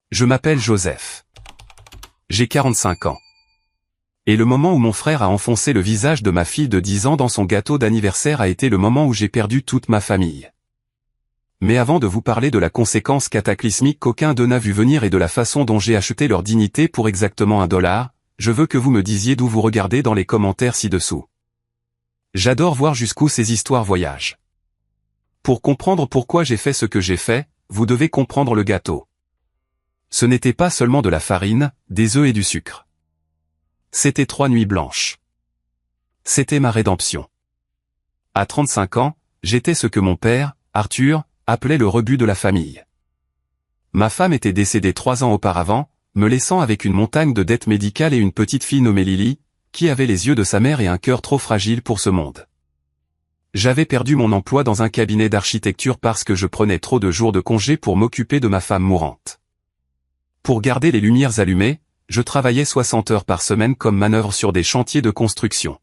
Je m'appelle Joseph. J'ai 45 ans. Et le moment où mon frère a enfoncé le visage de ma fille de 10 ans dans son gâteau d'anniversaire a été le moment où j'ai perdu toute ma famille. Mais avant de vous parler de la conséquence cataclysmique qu'aucun d'eux n'a vu venir et de la façon dont j'ai acheté leur dignité pour exactement $1, je veux que vous me disiez d'où vous regardez dans les commentaires ci-dessous. J'adore voir jusqu'où ces histoires voyagent. Pour comprendre pourquoi j'ai fait ce que j'ai fait, vous devez comprendre le gâteau. Ce n'était pas seulement de la farine, des œufs et du sucre. C'était 3 nuits blanches. C'était ma rédemption. À 35 ans, j'étais ce que mon père, Arthur, appelait le rebut de la famille. Ma femme était décédée 3 ans auparavant, me laissant avec une montagne de dettes médicales et une petite fille nommée Lily, qui avait les yeux de sa mère et un cœur trop fragile pour ce monde. J'avais perdu mon emploi dans un cabinet d'architecture parce que je prenais trop de jours de congé pour m'occuper de ma femme mourante. Pour garder les lumières allumées, je travaillais 60 heures par semaine comme manœuvre sur des chantiers de construction.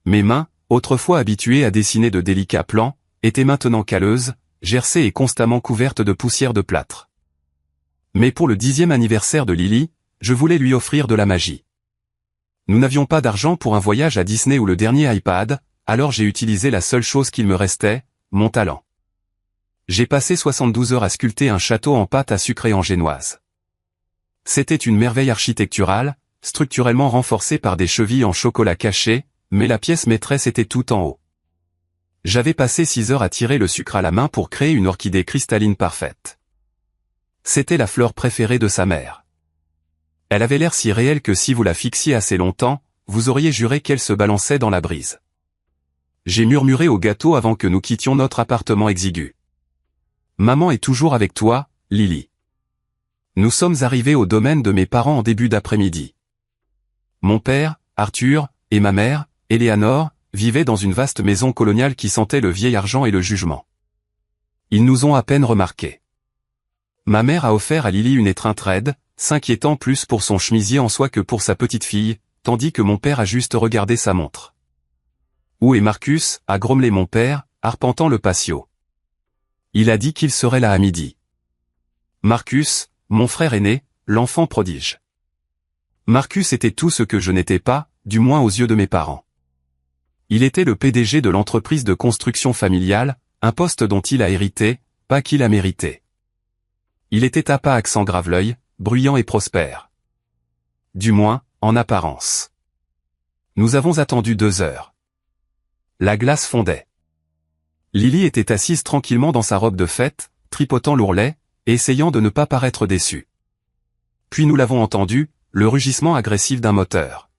Mes mains, autrefois habituées à dessiner de délicats plans, étaient maintenant calleuses, gercées et constamment couvertes de poussière de plâtre. Mais pour le 10e anniversaire de Lily, je voulais lui offrir de la magie. Nous n'avions pas d'argent pour un voyage à Disney ou le dernier iPad, alors j'ai utilisé la seule chose qu'il me restait, mon talent. J'ai passé 72 heures à sculpter un château en pâte à sucrer en génoise. C'était une merveille architecturale, structurellement renforcée par des chevilles en chocolat caché, mais la pièce maîtresse était tout en haut. J'avais passé 6 heures à tirer le sucre à la main pour créer une orchidée cristalline parfaite. C'était la fleur préférée de sa mère. Elle avait l'air si réelle que si vous la fixiez assez longtemps, vous auriez juré qu'elle se balançait dans la brise. J'ai murmuré au gâteau avant que nous quittions notre appartement exigu. Maman est toujours avec toi, Lily. Nous sommes arrivés au domaine de mes parents en début d'après-midi. Mon père, Arthur, et ma mère, Eleanor, vivaient dans une vaste maison coloniale qui sentait le vieil argent et le jugement. Ils nous ont à peine remarqués. Ma mère a offert à Lily une étreinte raide, s'inquiétant plus pour son chemisier en soie que pour sa petite fille, tandis que mon père a juste regardé sa montre. « Où est Marcus » a grommelé mon père, arpentant le patio. Il a dit qu'il serait là à midi. Marcus, mon frère aîné, l'enfant prodige. Marcus était tout ce que je n'étais pas, du moins aux yeux de mes parents. Il était le PDG de l'entreprise de construction familiale, un poste dont il a hérité, pas qu'il a mérité. Il était à pas accent Graveleuil, bruyant et prospère. Du moins, en apparence. Nous avons attendu 2 heures. La glace fondait. Lily était assise tranquillement dans sa robe de fête, tripotant l'ourlet, et essayant de ne pas paraître déçue. Puis nous l'avons entendu, le rugissement agressif d'un moteur.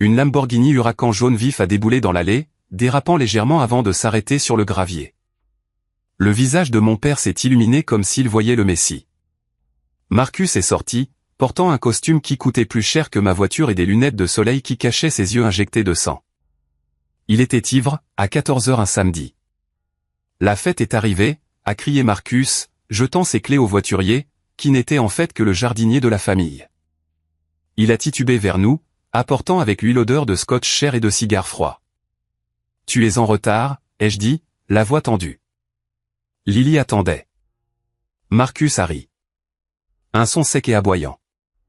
Une Lamborghini Huracan jaune vif a déboulé dans l'allée, dérapant légèrement avant de s'arrêter sur le gravier. Le visage de mon père s'est illuminé comme s'il voyait le Messie. Marcus est sorti, portant un costume qui coûtait plus cher que ma voiture et des lunettes de soleil qui cachaient ses yeux injectés de sang. Il était ivre, à 14 heures un samedi. La fête est arrivée, a crié Marcus, jetant ses clés au voiturier, qui n'était en fait que le jardinier de la famille. Il a titubé vers nous, apportant avec lui l'odeur de scotch cher et de cigares froids. « Tu es en retard » ai-je dit, la voix tendue. Lily attendait. Marcus a ri. Un son sec et aboyant.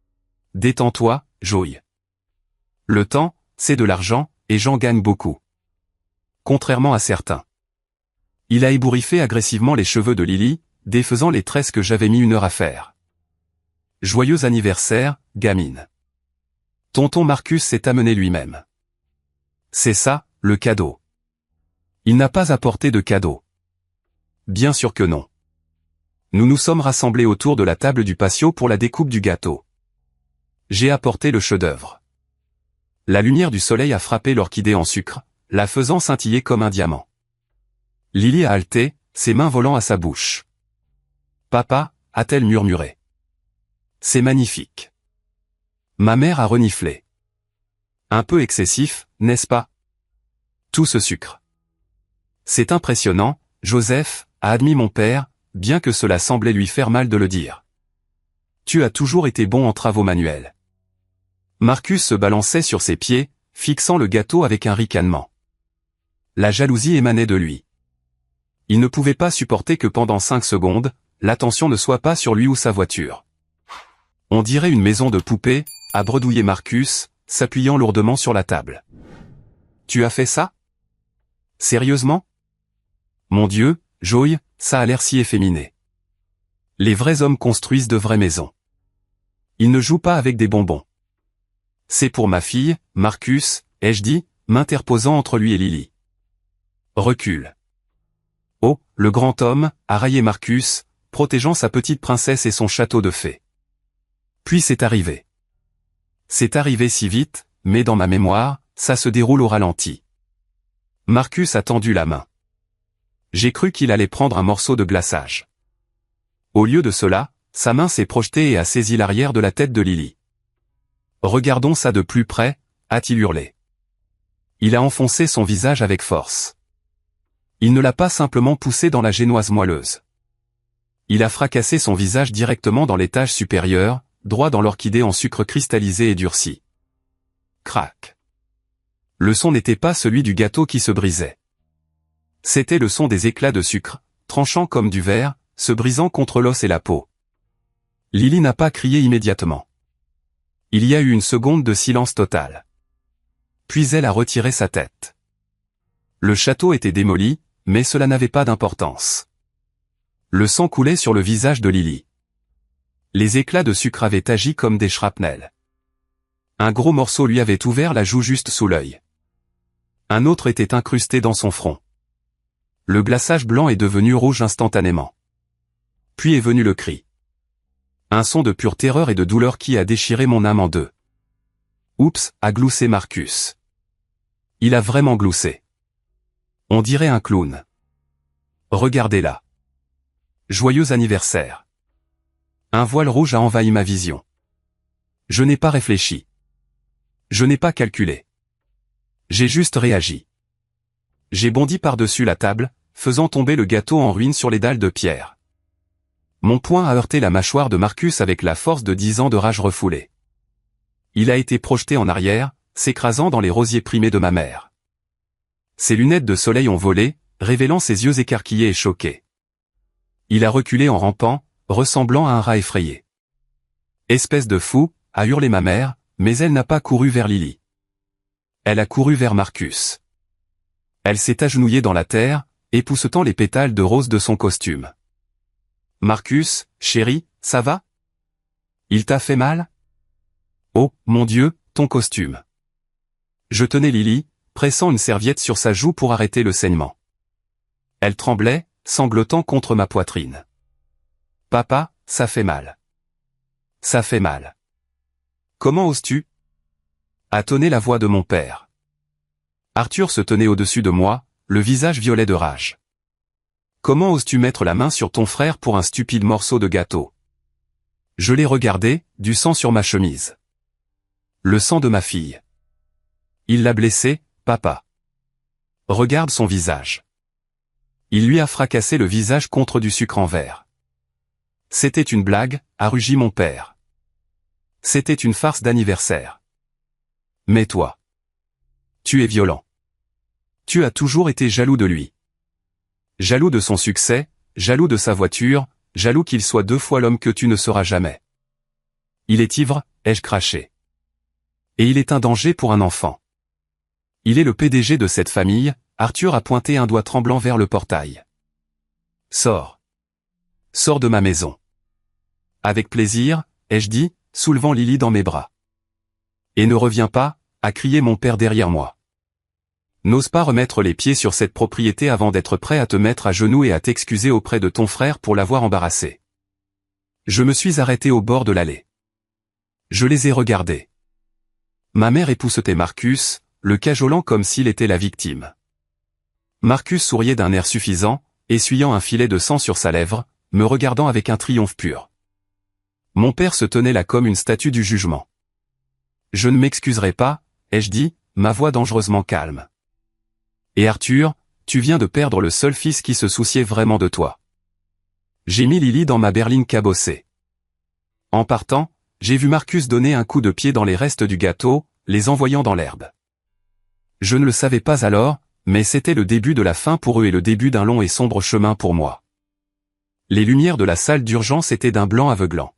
« Détends-toi, Joey. Le temps, c'est de l'argent, et j'en gagne beaucoup. » Contrairement à certains. Il a ébouriffé agressivement les cheveux de Lily, défaisant les tresses que j'avais mis 1 heure à faire. « Joyeux anniversaire, gamine. » Tonton Marcus s'est amené lui-même. C'est ça, le cadeau. Il n'a pas apporté de cadeau. Bien sûr que non. Nous nous sommes rassemblés autour de la table du patio pour la découpe du gâteau. J'ai apporté le chef-d'œuvre. La lumière du soleil a frappé l'orchidée en sucre, la faisant scintiller comme un diamant. Lily a halté, ses mains volant à sa bouche. « Papa » a-t-elle murmuré. « C'est magnifique. » Ma mère a reniflé. « Un peu excessif, n'est-ce pas ? Tout ce sucre. » « C'est impressionnant, Joseph » a admis mon père, bien que cela semblait lui faire mal de le dire. « Tu as toujours été bon en travaux manuels. » Marcus se balançait sur ses pieds, fixant le gâteau avec un ricanement. La jalousie émanait de lui. Il ne pouvait pas supporter que pendant 5 secondes, l'attention ne soit pas sur lui ou sa voiture. On dirait une maison de poupée, a bredouillé Marcus, s'appuyant lourdement sur la table. Tu as fait ça? Sérieusement? Mon Dieu, Joey, ça a l'air si efféminé. Les vrais hommes construisent de vraies maisons. Ils ne jouent pas avec des bonbons. C'est pour ma fille, Marcus, ai-je dit, m'interposant entre lui et Lily. Recule. Oh, le grand homme, a raillé Marcus, protégeant sa petite princesse et son château de fées. Puis c'est arrivé. C'est arrivé si vite, mais dans ma mémoire, ça se déroule au ralenti. Marcus a tendu la main. J'ai cru qu'il allait prendre un morceau de glaçage. Au lieu de cela, sa main s'est projetée et a saisi l'arrière de la tête de Lily. Regardons ça de plus près, a-t-il hurlé. Il a enfoncé son visage avec force. Il ne l'a pas simplement poussé dans la génoise moelleuse. Il a fracassé son visage directement dans l'étage supérieur, droit dans l'orchidée en sucre cristallisé et durci. Crac. Le son n'était pas celui du gâteau qui se brisait. C'était le son des éclats de sucre, tranchant comme du verre, se brisant contre l'os et la peau. Lily n'a pas crié immédiatement. Il y a eu une seconde de silence total. Puis elle a retiré sa tête. Le château était démoli, mais cela n'avait pas d'importance. Le sang coulait sur le visage de Lily. Les éclats de sucre avaient agi comme des shrapnels. Un gros morceau lui avait ouvert la joue juste sous l'œil. Un autre était incrusté dans son front. Le glaçage blanc est devenu rouge instantanément. Puis est venu le cri. Un son de pure terreur et de douleur qui a déchiré mon âme en deux. Oups, a gloussé Marcus. Il a vraiment gloussé. On dirait un clown. Regardez-la. Joyeux anniversaire. Un voile rouge a envahi ma vision. Je n'ai pas réfléchi. Je n'ai pas calculé. J'ai juste réagi. J'ai bondi par-dessus la table, faisant tomber le gâteau en ruine sur les dalles de pierre. Mon poing a heurté la mâchoire de Marcus avec la force de 10 ans de rage refoulée. Il a été projeté en arrière, s'écrasant dans les rosiers primés de ma mère. Ses lunettes de soleil ont volé, révélant ses yeux écarquillés et choqués. Il a reculé en rampant, ressemblant à un rat effrayé. Espèce de fou, a hurlé ma mère, mais elle n'a pas couru vers Lily. Elle a couru vers Marcus. Elle s'est agenouillée dans la terre, époussetant les pétales de rose de son costume. Marcus, chéri, ça va? Il t'a fait mal? Oh, mon Dieu, ton costume. Je tenais Lily, pressant une serviette sur sa joue pour arrêter le saignement. Elle tremblait, sanglotant contre ma poitrine. Papa, ça fait mal. Ça fait mal. Comment oses-tu? A tonné la voix de mon père. Arthur se tenait au-dessus de moi, le visage violet de rage. Comment oses-tu mettre la main sur ton frère pour un stupide morceau de gâteau? Je l'ai regardé, du sang sur ma chemise. Le sang de ma fille. Il l'a blessé, papa. Regarde son visage. Il lui a fracassé le visage contre du sucre en verre. C'était une blague, a rugi mon père. C'était une farce d'anniversaire. Mais toi. Tu es violent. Tu as toujours été jaloux de lui. Jaloux de son succès, jaloux de sa voiture, jaloux qu'il soit 2 fois l'homme que tu ne seras jamais. Il est ivre, ai-je craché. Et il est un danger pour un enfant. Il est le PDG de cette famille, Arthur a pointé un doigt tremblant vers le portail. Sors. Sors de ma maison. Avec plaisir, ai-je dit, soulevant Lily dans mes bras. Et ne reviens pas, a crié mon père derrière moi. N'ose pas remettre les pieds sur cette propriété avant d'être prêt à te mettre à genoux et à t'excuser auprès de ton frère pour l'avoir embarrassé. Je me suis arrêté au bord de l'allée. Je les ai regardés. Ma mère époussetait Marcus, le cajolant comme s'il était la victime. Marcus souriait d'un air suffisant, essuyant un filet de sang sur sa lèvre, me regardant avec un triomphe pur. Mon père se tenait là comme une statue du jugement. Je ne m'excuserai pas, ai-je dit, ma voix dangereusement calme. Et Arthur, tu viens de perdre le seul fils qui se souciait vraiment de toi. J'ai mis Lily dans ma berline cabossée. En partant, j'ai vu Marcus donner un coup de pied dans les restes du gâteau, les envoyant dans l'herbe. Je ne le savais pas alors, mais c'était le début de la fin pour eux et le début d'un long et sombre chemin pour moi. Les lumières de la salle d'urgence étaient d'un blanc aveuglant.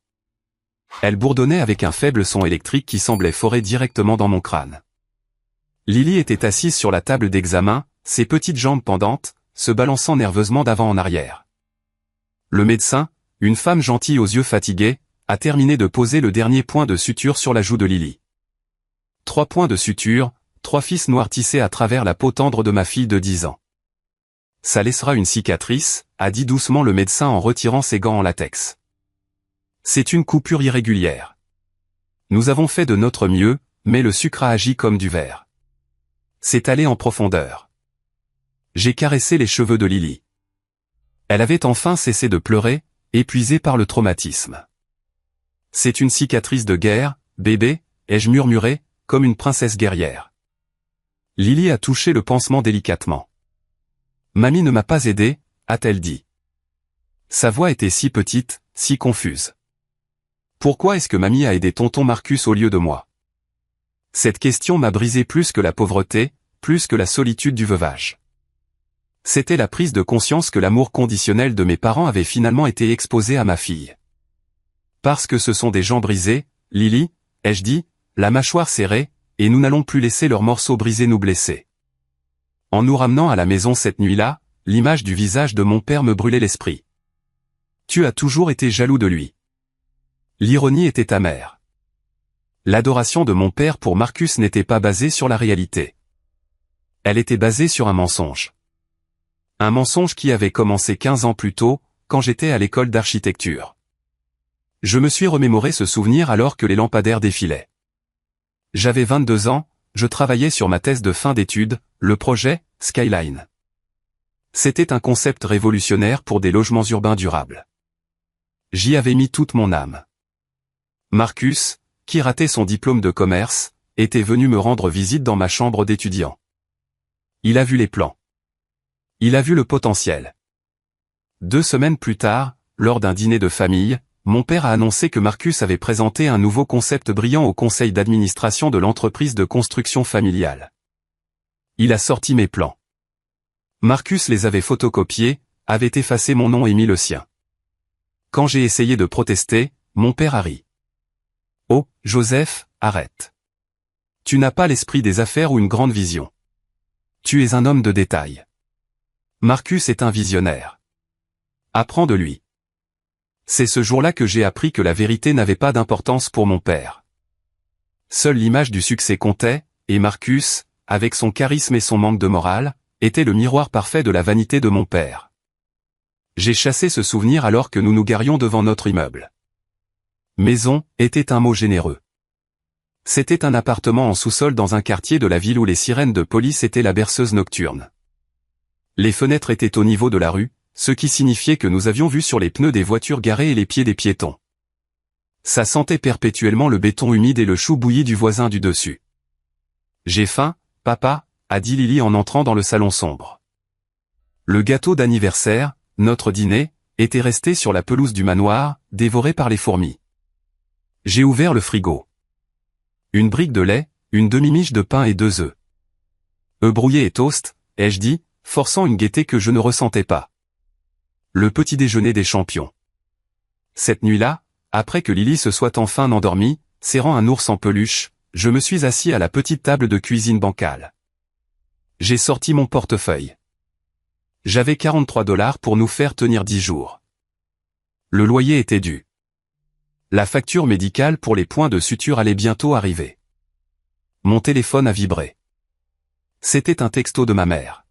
Elles bourdonnaient avec un faible son électrique qui semblait forer directement dans mon crâne. Lily était assise sur la table d'examen, ses petites jambes pendantes, se balançant nerveusement d'avant en arrière. Le médecin, une femme gentille aux yeux fatigués, a terminé de poser le dernier point de suture sur la joue de Lily. 3 points de suture, 3 fils noirs tissés à travers la peau tendre de ma fille de 10 ans. Ça laissera une cicatrice, a dit doucement le médecin en retirant ses gants en latex. C'est une coupure irrégulière. Nous avons fait de notre mieux, mais le sucre a agi comme du verre. C'est allé en profondeur. J'ai caressé les cheveux de Lily. Elle avait enfin cessé de pleurer, épuisée par le traumatisme. C'est une cicatrice de guerre, bébé, ai-je murmuré, comme une princesse guerrière. Lily a touché le pansement délicatement. Mamie ne m'a pas aidé, a-t-elle dit. Sa voix était si petite, si confuse. Pourquoi est-ce que mamie a aidé tonton Marcus au lieu de moi? Cette question m'a brisé plus que la pauvreté, plus que la solitude du veuvage. C'était la prise de conscience que l'amour conditionnel de mes parents avait finalement été exposé à ma fille. Parce que ce sont des gens brisés, Lily, ai-je dit, la mâchoire serrée, et nous n'allons plus laisser leurs morceaux brisés nous blesser. En nous ramenant à la maison cette nuit-là, l'image du visage de mon père me brûlait l'esprit. Tu as toujours été jaloux de lui. L'ironie était amère. L'adoration de mon père pour Marcus n'était pas basée sur la réalité. Elle était basée sur un mensonge. Un mensonge qui avait commencé 15 ans plus tôt, quand j'étais à l'école d'architecture. Je me suis remémoré ce souvenir alors que les lampadaires défilaient. J'avais 22 ans, je travaillais sur ma thèse de fin d'études, le projet Skyline. C'était un concept révolutionnaire pour des logements urbains durables. J'y avais mis toute mon âme. Marcus, qui ratait son diplôme de commerce, était venu me rendre visite dans ma chambre d'étudiant. Il a vu les plans. Il a vu le potentiel. 2 semaines plus tard, lors d'un dîner de famille, mon père a annoncé que Marcus avait présenté un nouveau concept brillant au conseil d'administration de l'entreprise de construction familiale. Il a sorti mes plans. Marcus les avait photocopiés, avait effacé mon nom et mis le sien. Quand j'ai essayé de protester, mon père a ri. « Oh, Joseph, arrête. Tu n'as pas l'esprit des affaires ou une grande vision. Tu es un homme de détail. Marcus est un visionnaire. Apprends de lui. » C'est ce jour-là que j'ai appris que la vérité n'avait pas d'importance pour mon père. Seule l'image du succès comptait, et Marcus, avec son charisme et son manque de morale, était le miroir parfait de la vanité de mon père. J'ai chassé ce souvenir alors que nous nous garions devant notre immeuble. Maison était un mot généreux. C'était un appartement en sous-sol dans un quartier de la ville où les sirènes de police étaient la berceuse nocturne. Les fenêtres étaient au niveau de la rue, ce qui signifiait que nous avions vu sur les pneus des voitures garées et les pieds des piétons. Ça sentait perpétuellement le béton humide et le chou bouilli du voisin du dessus. « J'ai faim, papa », a dit Lily en entrant dans le salon sombre. Le gâteau d'anniversaire, notre dîner, était resté sur la pelouse du manoir, dévoré par les fourmis. J'ai ouvert le frigo. Une brique de lait, une demi-miche de pain et 2 œufs. Œufs brouillés et toast, ai-je dit, forçant une gaieté que je ne ressentais pas. Le petit déjeuner des champions. Cette nuit-là, après que Lily se soit enfin endormie, serrant un ours en peluche, je me suis assis à la petite table de cuisine bancale. J'ai sorti mon portefeuille. J'avais 43 $ pour nous faire tenir 10 jours. Le loyer était dû. La facture médicale pour les points de suture allait bientôt arriver. Mon téléphone a vibré. C'était un texto de ma mère.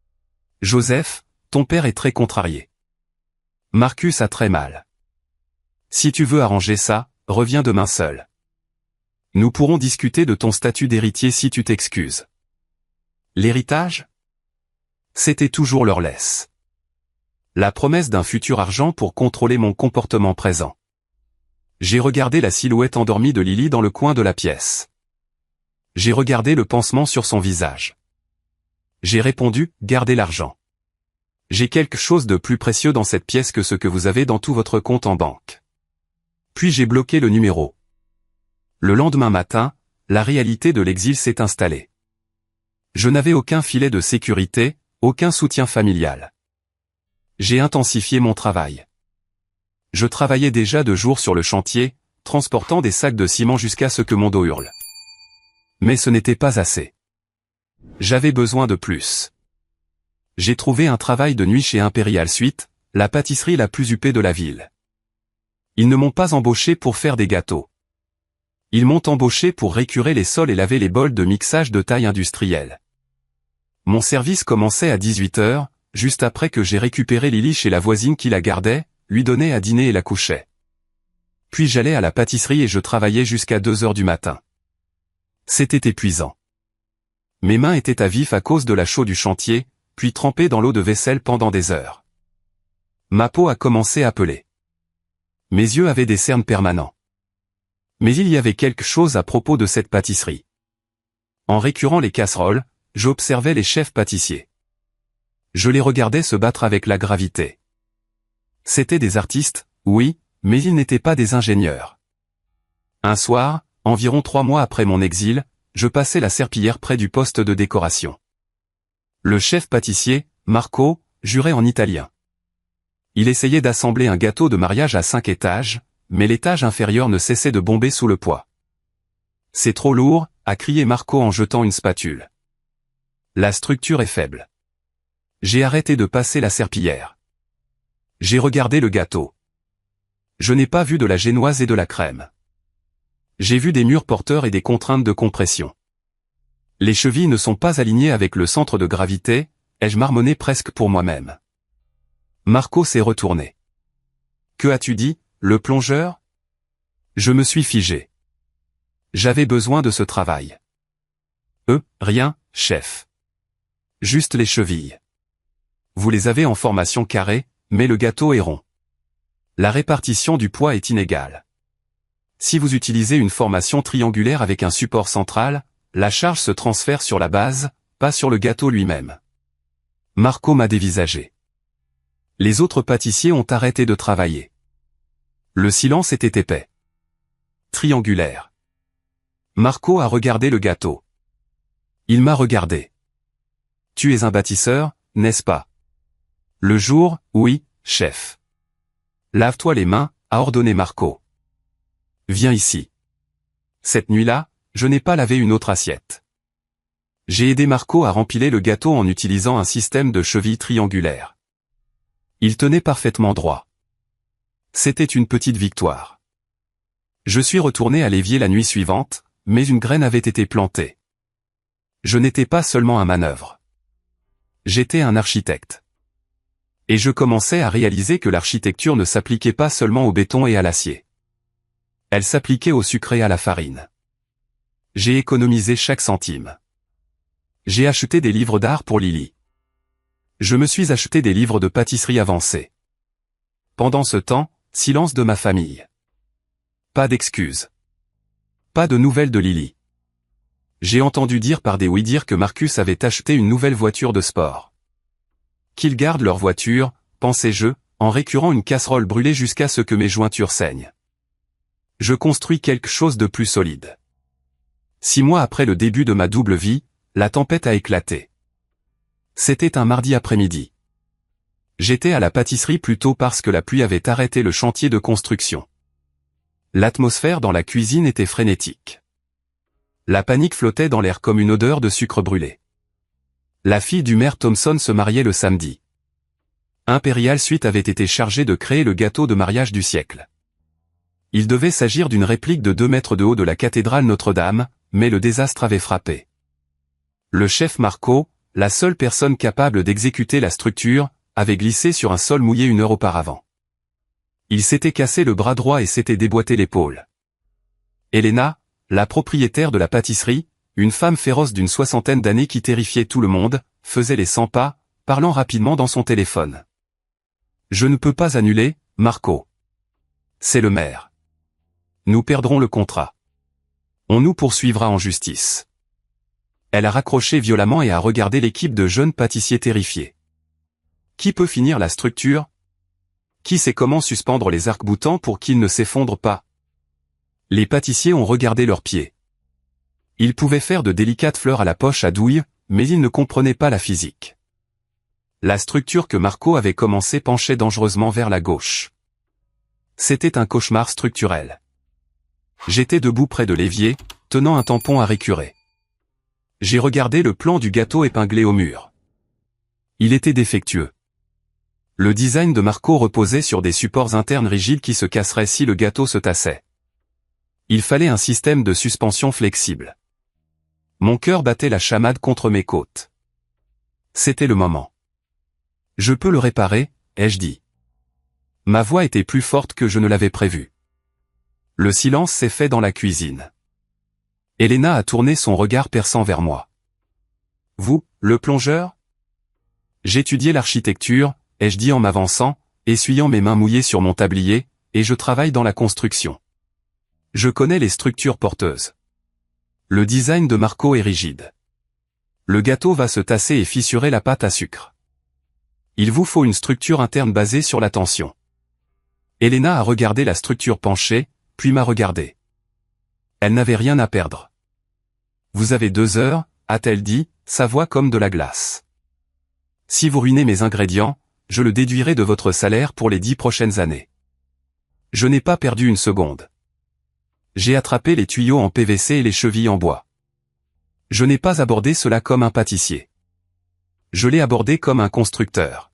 « Joseph, ton père est très contrarié. Marcus a très mal. Si tu veux arranger ça, reviens demain seul. Nous pourrons discuter de ton statut d'héritier si tu t'excuses. » L'héritage? C'était toujours leur laisse. La promesse d'un futur argent pour contrôler mon comportement présent. J'ai regardé la silhouette endormie de Lily dans le coin de la pièce. J'ai regardé le pansement sur son visage. J'ai répondu, gardez l'argent. J'ai quelque chose de plus précieux dans cette pièce que ce que vous avez dans tout votre compte en banque. Puis j'ai bloqué le numéro. Le lendemain matin, la réalité de l'exil s'est installée. Je n'avais aucun filet de sécurité, aucun soutien familial. J'ai intensifié mon travail. Je travaillais déjà de jour sur le chantier, transportant des sacs de ciment jusqu'à ce que mon dos hurle. Mais ce n'était pas assez. J'avais besoin de plus. J'ai trouvé un travail de nuit chez Imperial Suite, la pâtisserie la plus huppée de la ville. Ils ne m'ont pas embauché pour faire des gâteaux. Ils m'ont embauché pour récurer les sols et laver les bols de mixage de taille industrielle. Mon service commençait à 18 h, juste après que j'ai récupéré Lily chez la voisine qui la gardait, lui donnait à dîner et la couchait. Puis j'allais à la pâtisserie et je travaillais jusqu'à 2 h du matin. C'était épuisant. Mes mains étaient à vif à cause de la chaux du chantier, puis trempées dans l'eau de vaisselle pendant des heures. Ma peau a commencé à peler. Mes yeux avaient des cernes permanents. Mais il y avait quelque chose à propos de cette pâtisserie. En récurant les casseroles, j'observais les chefs pâtissiers. Je les regardais se battre avec la gravité. C'étaient des artistes, oui, mais ils n'étaient pas des ingénieurs. Un soir, environ 3 mois après mon exil, je passais la serpillière près du poste de décoration. Le chef pâtissier, Marco, jurait en italien. Il essayait d'assembler un gâteau de mariage à 5 étages, mais l'étage inférieur ne cessait de bomber sous le poids. « C'est trop lourd », a crié Marco en jetant une spatule. La structure est faible. J'ai arrêté de passer la serpillière. J'ai regardé le gâteau. Je n'ai pas vu de la génoise et de la crème. J'ai vu des murs porteurs et des contraintes de compression. Les chevilles ne sont pas alignées avec le centre de gravité, ai-je marmonné presque pour moi-même. Marco s'est retourné. « Que as-tu dit, le plongeur ?» Je me suis figé. J'avais besoin de ce travail. « Rien, chef. Juste les chevilles. Vous les avez en formation carrée, mais le gâteau est rond. La répartition du poids est inégale. Si vous utilisez une formation triangulaire avec un support central, la charge se transfère sur la base, pas sur le gâteau lui-même. » Marco m'a dévisagé. Les autres pâtissiers ont arrêté de travailler. Le silence était épais. Triangulaire. Marco a regardé le gâteau. Il m'a regardé. « Tu es un bâtisseur, n'est-ce pas ?» « Le jour, oui, chef. »« Lave-toi les mains, » a ordonné Marco. « Viens ici. » Cette nuit-là, je n'ai pas lavé une autre assiette. J'ai aidé Marco à rempiler le gâteau en utilisant un système de chevilles triangulaires. Il tenait parfaitement droit. C'était une petite victoire. Je suis retourné à l'évier la nuit suivante, mais une graine avait été plantée. Je n'étais pas seulement un manœuvre. J'étais un architecte. Et je commençais à réaliser que l'architecture ne s'appliquait pas seulement au béton et à l'acier. Elle s'appliquait au sucre et à la farine. J'ai économisé chaque centime. J'ai acheté des livres d'art pour Lily. Je me suis acheté des livres de pâtisserie avancée. Pendant ce temps, silence de ma famille. Pas d'excuses. Pas de nouvelles de Lily. J'ai entendu dire par des oui-dire que Marcus avait acheté une nouvelle voiture de sport. Qu'ils gardent leur voiture, pensais-je, en récurant une casserole brûlée jusqu'à ce que mes jointures saignent. Je construis quelque chose de plus solide. 6 mois après le début de ma double vie, la tempête a éclaté. C'était un mardi après-midi. J'étais à la pâtisserie plus tôt parce que la pluie avait arrêté le chantier de construction. L'atmosphère dans la cuisine était frénétique. La panique flottait dans l'air comme une odeur de sucre brûlé. La fille du maire Thompson se mariait le samedi. Imperial Suite avait été chargée de créer le gâteau de mariage du siècle. Il devait s'agir d'une réplique de 2 mètres de haut de la cathédrale Notre-Dame, mais le désastre avait frappé. Le chef Marco, la seule personne capable d'exécuter la structure, avait glissé sur un sol mouillé 1 heure auparavant. Il s'était cassé le bras droit et s'était déboîté l'épaule. Elena, la propriétaire de la pâtisserie, une femme féroce d'une 60aine d'années qui terrifiait tout le monde, faisait les 100 pas, parlant rapidement dans son téléphone. « Je ne peux pas annuler, Marco. C'est le maire. Nous perdrons le contrat. On nous poursuivra en justice. » Elle a raccroché violemment et a regardé l'équipe de jeunes pâtissiers terrifiés. Qui peut finir la structure? Qui sait comment suspendre les arcs-boutants pour qu'ils ne s'effondrent pas? Les pâtissiers ont regardé leurs pieds. Ils pouvaient faire de délicates fleurs à la poche à douille, mais ils ne comprenaient pas la physique. La structure que Marco avait commencé penchait dangereusement vers la gauche. C'était un cauchemar structurel. J'étais debout près de l'évier, tenant un tampon à récurer. J'ai regardé le plan du gâteau épinglé au mur. Il était défectueux. Le design de Marco reposait sur des supports internes rigides qui se casseraient si le gâteau se tassait. Il fallait un système de suspension flexible. Mon cœur battait la chamade contre mes côtes. C'était le moment. Je peux le réparer, ai-je dit. Ma voix était plus forte que je ne l'avais prévu. Le silence s'est fait dans la cuisine. Elena a tourné son regard perçant vers moi. Vous, le plongeur? J'étudiais l'architecture, ai-je dit en m'avançant, essuyant mes mains mouillées sur mon tablier, et je travaille dans la construction. Je connais les structures porteuses. Le design de Marco est rigide. Le gâteau va se tasser et fissurer la pâte à sucre. Il vous faut une structure interne basée sur la tension. Elena a regardé la structure penchée, puis m'a regardé. Elle n'avait rien à perdre. Vous avez 2 heures, a-t-elle dit, sa voix comme de la glace. Si vous ruinez mes ingrédients, je le déduirai de votre salaire pour les 10 prochaines années. Je n'ai pas perdu une seconde. J'ai attrapé les tuyaux en PVC et les chevilles en bois. Je n'ai pas abordé cela comme un pâtissier. Je l'ai abordé comme un constructeur.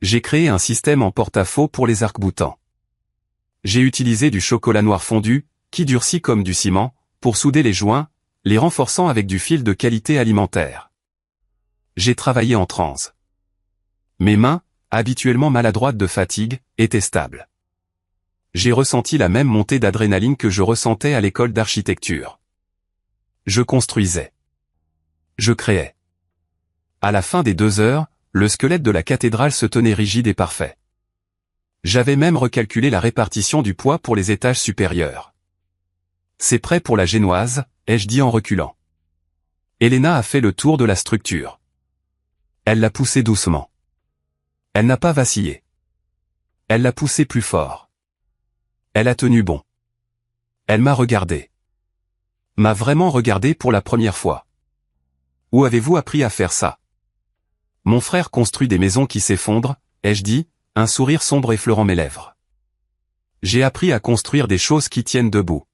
J'ai créé un système en porte-à-faux pour les arcs-boutants. J'ai utilisé du chocolat noir fondu, qui durcit comme du ciment, pour souder les joints, les renforçant avec du fil de qualité alimentaire. J'ai travaillé en transe. Mes mains, habituellement maladroites de fatigue, étaient stables. J'ai ressenti la même montée d'adrénaline que je ressentais à l'école d'architecture. Je construisais. Je créais. À la fin des 2 heures, le squelette de la cathédrale se tenait rigide et parfait. J'avais même recalculé la répartition du poids pour les étages supérieurs. C'est prêt pour la génoise, ai-je dit en reculant. Elena a fait le tour de la structure. Elle l'a poussé doucement. Elle n'a pas vacillé. Elle l'a poussé plus fort. Elle a tenu bon. Elle m'a regardé. M'a vraiment regardé pour la première fois. Où avez-vous appris à faire ça? Mon frère construit des maisons qui s'effondrent, ai-je dit, un sourire sombre effleurant mes lèvres. J'ai appris à construire des choses qui tiennent debout.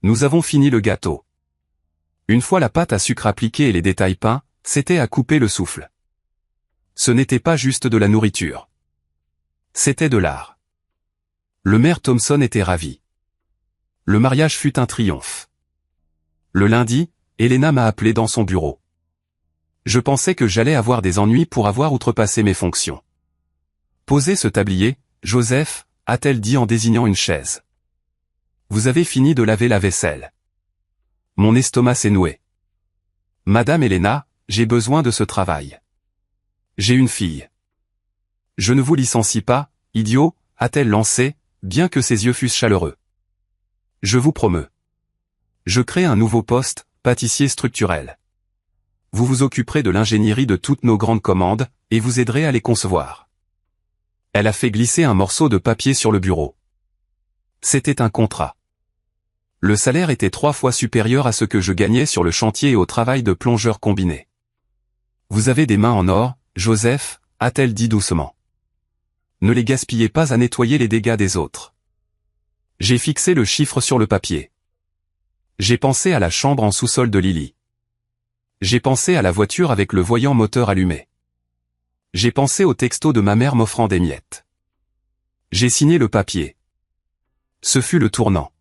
Nous avons fini le gâteau. Une fois la pâte à sucre appliquée et les détails peints, c'était à couper le souffle. Ce n'était pas juste de la nourriture. C'était de l'art. Le maire Thompson était ravi. Le mariage fut un triomphe. Le lundi, Elena m'a appelé dans son bureau. Je pensais que j'allais avoir des ennuis pour avoir outrepassé mes fonctions. Posez ce tablier, Joseph, a-t-elle dit en désignant une chaise. Vous avez fini de laver la vaisselle. Mon estomac s'est noué. Madame Elena, j'ai besoin de ce travail. J'ai une fille. Je ne vous licencie pas, idiot, a-t-elle lancé, bien que ses yeux fussent chaleureux. Je vous promeux. Je crée un nouveau poste, pâtissier structurel. Vous vous occuperez de l'ingénierie de toutes nos grandes commandes, et vous aiderez à les concevoir. Elle a fait glisser un morceau de papier sur le bureau. C'était un contrat. Le salaire était 3 fois supérieur à ce que je gagnais sur le chantier et au travail de plongeur combiné. Vous avez des mains en or, Joseph, a-t-elle dit doucement. Ne les gaspillez pas à nettoyer les dégâts des autres. J'ai fixé le chiffre sur le papier. J'ai pensé à la chambre en sous-sol de Lily. J'ai pensé à la voiture avec le voyant moteur allumé. J'ai pensé au texto de ma mère m'offrant des miettes. J'ai signé le papier. Ce fut le tournant.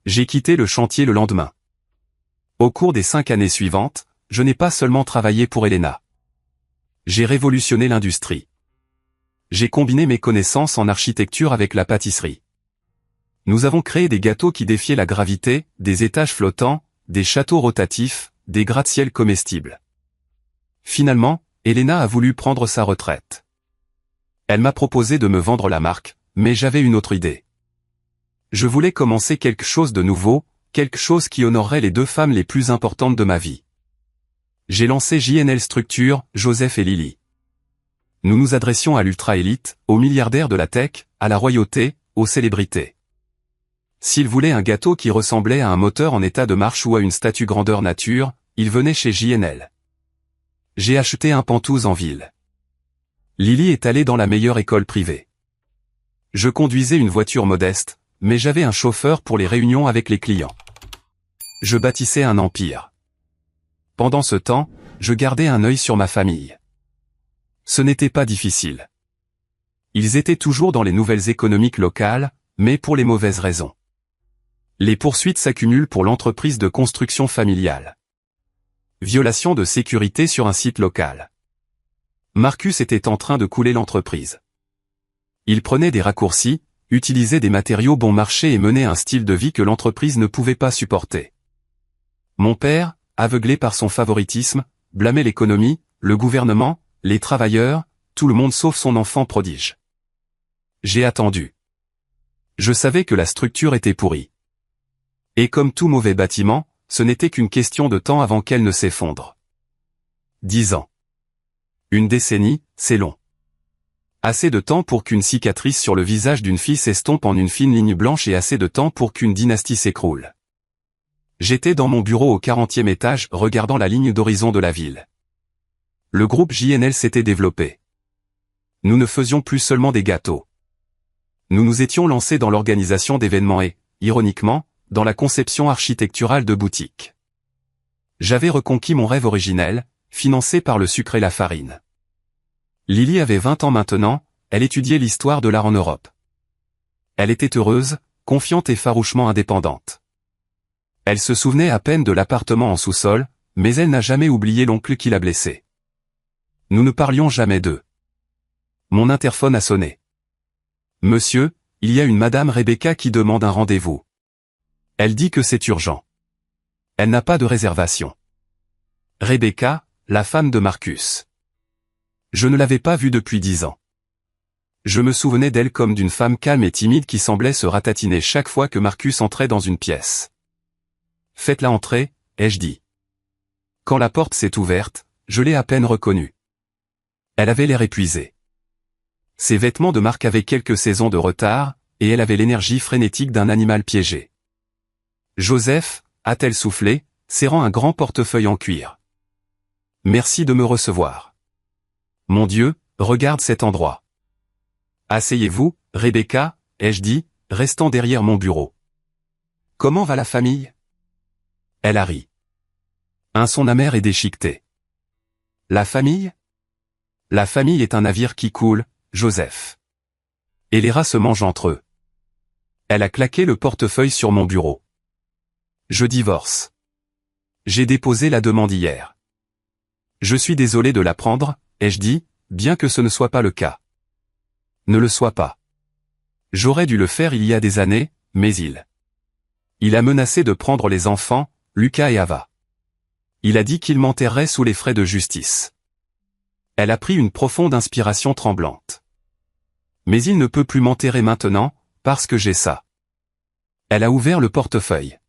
J'ai quitté le chantier le lendemain. Au cours des 5 années suivantes, je n'ai pas seulement travaillé pour Elena. J'ai révolutionné l'industrie. J'ai combiné mes connaissances en architecture avec la pâtisserie. Nous avons créé des gâteaux qui défiaient la gravité, des étages flottants, des châteaux rotatifs, des gratte-ciel comestibles. Finalement, Elena a voulu prendre sa retraite. Elle m'a proposé de me vendre la marque, mais j'avais une autre idée. Je voulais commencer quelque chose de nouveau, quelque chose qui honorerait les 2 femmes les plus importantes de ma vie. J'ai lancé JNL Structure, Joseph et Lily. Nous nous adressions à l'ultra-élite, aux milliardaires de la tech, à la royauté, aux célébrités. S'ils voulaient un gâteau qui ressemblait à un moteur en état de marche ou à une statue grandeur nature, ils venaient chez JNL. J'ai acheté un Pantouse en ville. Lily est allée dans la meilleure école privée. Je conduisais une voiture modeste, mais j'avais un chauffeur pour les réunions avec les clients. Je bâtissais un empire. Pendant ce temps, je gardais un œil sur ma famille. Ce n'était pas difficile. Ils étaient toujours dans les nouvelles économiques locales, mais pour les mauvaises raisons. Les poursuites s'accumulent pour l'entreprise de construction familiale. Violation de sécurité sur un site local. Marcus était en train de couler l'entreprise. Il prenait des raccourcis, utilisait des matériaux bon marché et menait un style de vie que l'entreprise ne pouvait pas supporter. Mon père, aveuglé par son favoritisme, blâmait l'économie, le gouvernement, les travailleurs, tout le monde sauf son enfant prodige. J'ai attendu. Je savais que la structure était pourrie. Et comme tout mauvais bâtiment, ce n'était qu'une question de temps avant qu'elle ne s'effondre. 10 ans. Une décennie, c'est long. Assez de temps pour qu'une cicatrice sur le visage d'une fille s'estompe en une fine ligne blanche et assez de temps pour qu'une dynastie s'écroule. J'étais dans mon bureau au 40e étage, regardant la ligne d'horizon de la ville. Le groupe JNL s'était développé. Nous ne faisions plus seulement des gâteaux. Nous nous étions lancés dans l'organisation d'événements et, ironiquement, dans la conception architecturale de boutiques. J'avais reconquis mon rêve originel, financé par le sucre et la farine. Lily avait 20 ans maintenant, elle étudiait l'histoire de l'art en Europe. Elle était heureuse, confiante et farouchement indépendante. Elle se souvenait à peine de l'appartement en sous-sol, mais elle n'a jamais oublié l'oncle qui l'a blessée. Nous ne parlions jamais d'eux. Mon interphone a sonné. Monsieur, il y a une madame Rebecca qui demande un rendez-vous. Elle dit que c'est urgent. Elle n'a pas de réservation. Rebecca, la femme de Marcus. Je ne l'avais pas vue depuis 10 ans. Je me souvenais d'elle comme d'une femme calme et timide qui semblait se ratatiner chaque fois que Marcus entrait dans une pièce. Faites-la entrer, ai-je dit. Quand la porte s'est ouverte, je l'ai à peine reconnue. Elle avait l'air épuisée. Ses vêtements de marque avaient quelques saisons de retard, et elle avait l'énergie frénétique d'un animal piégé. Joseph, a-t-elle soufflé, serrant un grand portefeuille en cuir. Merci de me recevoir. Mon Dieu, regarde cet endroit. Asseyez-vous, Rebecca, ai-je dit, restant derrière mon bureau. Comment va la famille? Elle a ri. Un son amer et déchiqueté. La famille? La famille est un navire qui coule, Joseph. Et les rats se mangent entre eux. Elle a claqué le portefeuille sur mon bureau. Je divorce. J'ai déposé la demande hier. Je suis désolé de l'apprendre, ai-je dit, bien que ce ne soit pas le cas. Ne le soit pas. J'aurais dû le faire il y a des années, mais il a menacé de prendre les enfants, Lucas et Ava. Il a dit qu'il m'enterrerait sous les frais de justice. Elle a pris une profonde inspiration tremblante. Mais il ne peut plus m'enterrer maintenant, parce que j'ai ça. Elle a ouvert le portefeuille.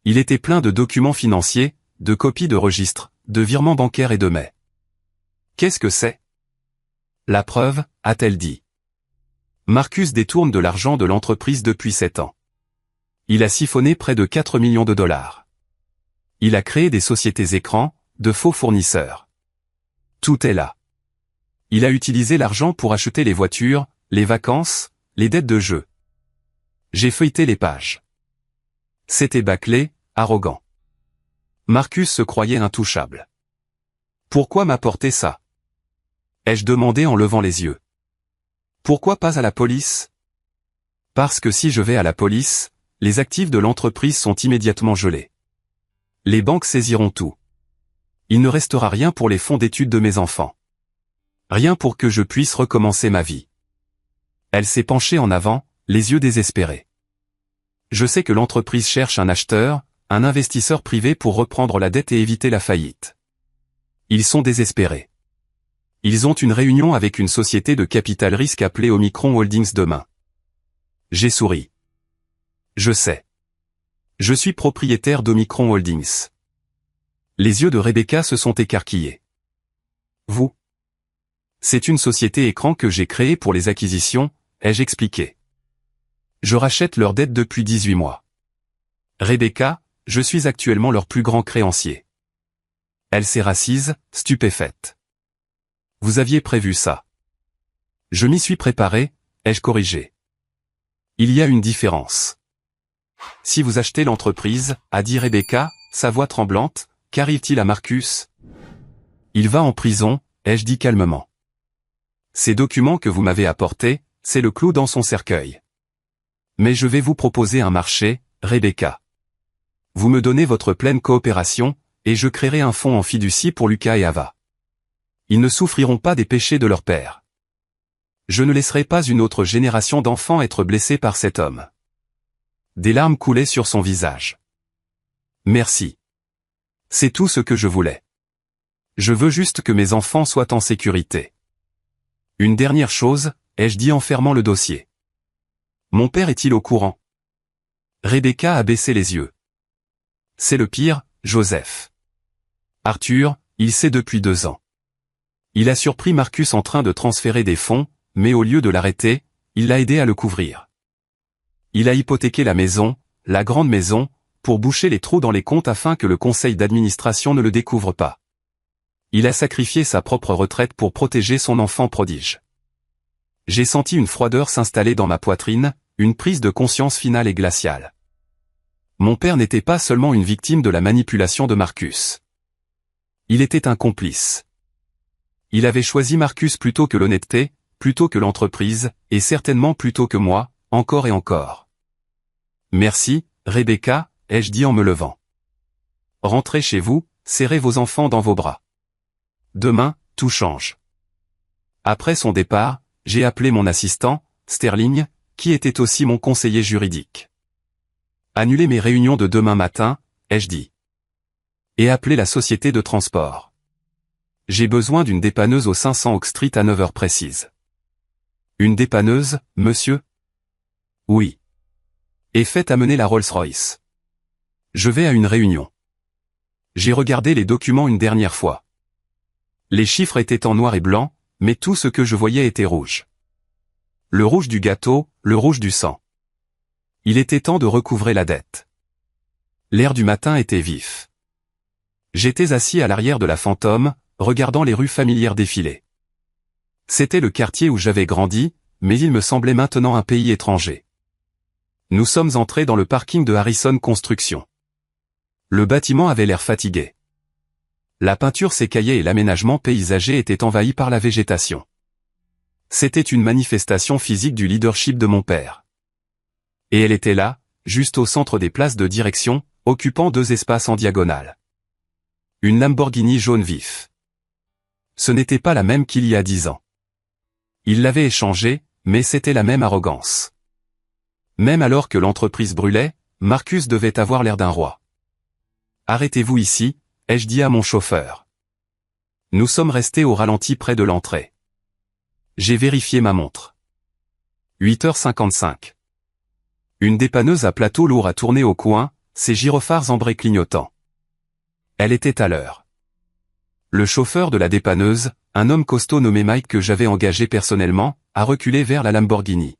Il était plein de documents financiers, de copies de registres, de virements bancaires et de mets. Qu'est-ce que c'est? La preuve, a-t-elle dit. Marcus détourne de l'argent de l'entreprise depuis 7 ans. Il a siphonné près de 4 millions de dollars. Il a créé des sociétés écrans, de faux fournisseurs. Tout est là. Il a utilisé l'argent pour acheter les voitures, les vacances, les dettes de jeu. J'ai feuilleté les pages. C'était bâclé, arrogant. Marcus se croyait intouchable. Pourquoi m'apporter ça? Ai-je demandé en levant les yeux. Pourquoi pas à la police? Parce que si je vais à la police, les actifs de l'entreprise sont immédiatement gelés. Les banques saisiront tout. Il ne restera rien pour les fonds d'études de mes enfants. Rien pour que je puisse recommencer ma vie. Elle s'est penchée en avant, les yeux désespérés. Je sais que l'entreprise cherche un acheteur, un investisseur privé pour reprendre la dette et éviter la faillite. Ils sont désespérés. Ils ont une réunion avec une société de capital risque appelée Omicron Holdings demain. J'ai souri. Je sais. Je suis propriétaire d'Omicron Holdings. Les yeux de Rebecca se sont écarquillés. Vous? C'est une société écran que j'ai créée pour les acquisitions, ai-je expliqué. Je rachète leurs dettes depuis 18 mois. Rebecca, je suis actuellement leur plus grand créancier. Elle s'est rassise, stupéfaite. Vous aviez prévu ça. Je m'y suis préparé, ai-je corrigé. Il y a une différence. Si vous achetez l'entreprise, a dit Rebecca, sa voix tremblante, qu'arrive-t-il à Marcus? Il va en prison, ai-je dit calmement. Ces documents que vous m'avez apportés, c'est le clou dans son cercueil. Mais je vais vous proposer un marché, Rebecca. Vous me donnez votre pleine coopération, et je créerai un fonds en fiducie pour Lucas et Ava. Ils ne souffriront pas des péchés de leur père. Je ne laisserai pas une autre génération d'enfants être blessés par cet homme. Des larmes coulaient sur son visage. Merci. C'est tout ce que je voulais. Je veux juste que mes enfants soient en sécurité. Une dernière chose, ai-je dit en fermant le dossier. Mon père est-il au courant? Rebecca a baissé les yeux. C'est le pire, Joseph. Arthur, il sait depuis 2 ans. Il a surpris Marcus en train de transférer des fonds, mais au lieu de l'arrêter, il l'a aidé à le couvrir. Il a hypothéqué la maison, la grande maison, pour boucher les trous dans les comptes afin que le conseil d'administration ne le découvre pas. Il a sacrifié sa propre retraite pour protéger son enfant prodige. J'ai senti une froideur s'installer dans ma poitrine, une prise de conscience finale et glaciale. Mon père n'était pas seulement une victime de la manipulation de Marcus. Il était un complice. Il avait choisi Marcus plutôt que l'honnêteté, plutôt que l'entreprise, et certainement plutôt que moi, encore et encore. Merci, Rebecca, ai-je dit en me levant. Rentrez chez vous, serrez vos enfants dans vos bras. Demain, tout change. Après son départ, j'ai appelé mon assistant, Sterling, qui était aussi mon conseiller juridique. Annulez mes réunions de demain matin, ai-je dit. Et appelez la société de transport. J'ai besoin d'une dépanneuse au 500 Oak Street à 9h précises. Une dépanneuse, monsieur? Oui. Et faites amener la Rolls-Royce. Je vais à une réunion. J'ai regardé les documents une dernière fois. Les chiffres étaient en noir et blanc, mais tout ce que je voyais était rouge. Le rouge du gâteau, le rouge du sang. Il était temps de recouvrer la dette. L'air du matin était vif. J'étais assis à l'arrière de la Fantôme, regardant les rues familières défiler. C'était le quartier où j'avais grandi, mais il me semblait maintenant un pays étranger. Nous sommes entrés dans le parking de Harrison Construction. Le bâtiment avait l'air fatigué. La peinture s'écaillait et l'aménagement paysager était envahi par la végétation. C'était une manifestation physique du leadership de mon père. Et elle était là, juste au centre des places de direction, occupant 2 espaces en diagonale. Une Lamborghini jaune vif. Ce n'était pas la même qu'il y a 10 ans. Il l'avait échangée, mais c'était la même arrogance. Même alors que l'entreprise brûlait, Marcus devait avoir l'air d'un roi. Arrêtez-vous ici, ai-je dit à mon chauffeur. Nous sommes restés au ralenti près de l'entrée. J'ai vérifié ma montre. 8h55. Une dépanneuse à plateau lourd a tourné au coin, ses gyrophares ambrés clignotants. Elle était à l'heure. Le chauffeur de la dépanneuse, un homme costaud nommé Mike que j'avais engagé personnellement, a reculé vers la Lamborghini.